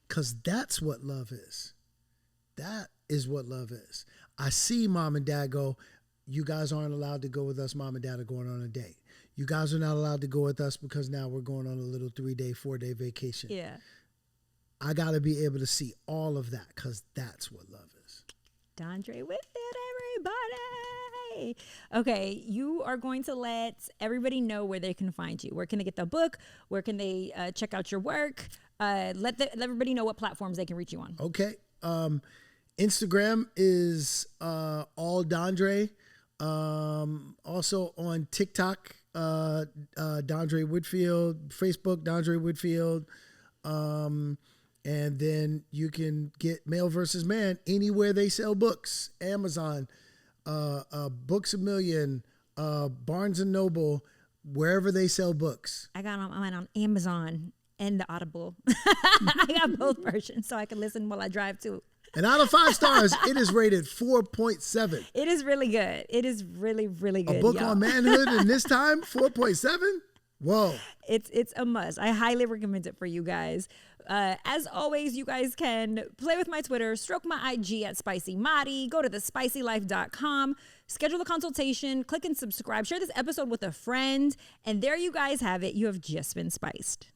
Because that's what love is. That is what love is. I see mom and dad go, you guys aren't allowed to go with us. Mom and dad are going on a date. You guys are not allowed to go with us because now we're going on a little 3-day, 4-day vacation. Yeah. I got to be able to see all of that, because that's what love is. Dondre Whitfield, everybody. Okay, you are going to let everybody know where they can find you. Where can they get the book? Where can they check out your work? Let everybody know what platforms they can reach you on. Okay. Instagram is all Dondre. Also on TikTok, Dondre Whitfield. Facebook, Dondre Whitfield. And then you can get Male vs. Man anywhere they sell books. Amazon, Books A Million, Barnes & Noble, wherever they sell books. I went on Amazon and the Audible. I got both versions so I can listen while I drive too. And out of 5 stars, it is rated 4.7. It is really good. It is really, really good. A book y'all. on manhood, and this time 4.7? Whoa. It's a must. I highly recommend it for you guys. As always, you guys can play with my Twitter, stroke my IG at SpicyMadi, go to TheSpicyLife.com, schedule a consultation, click and subscribe, share this episode with a friend, and there you guys have it. You have just been spiced.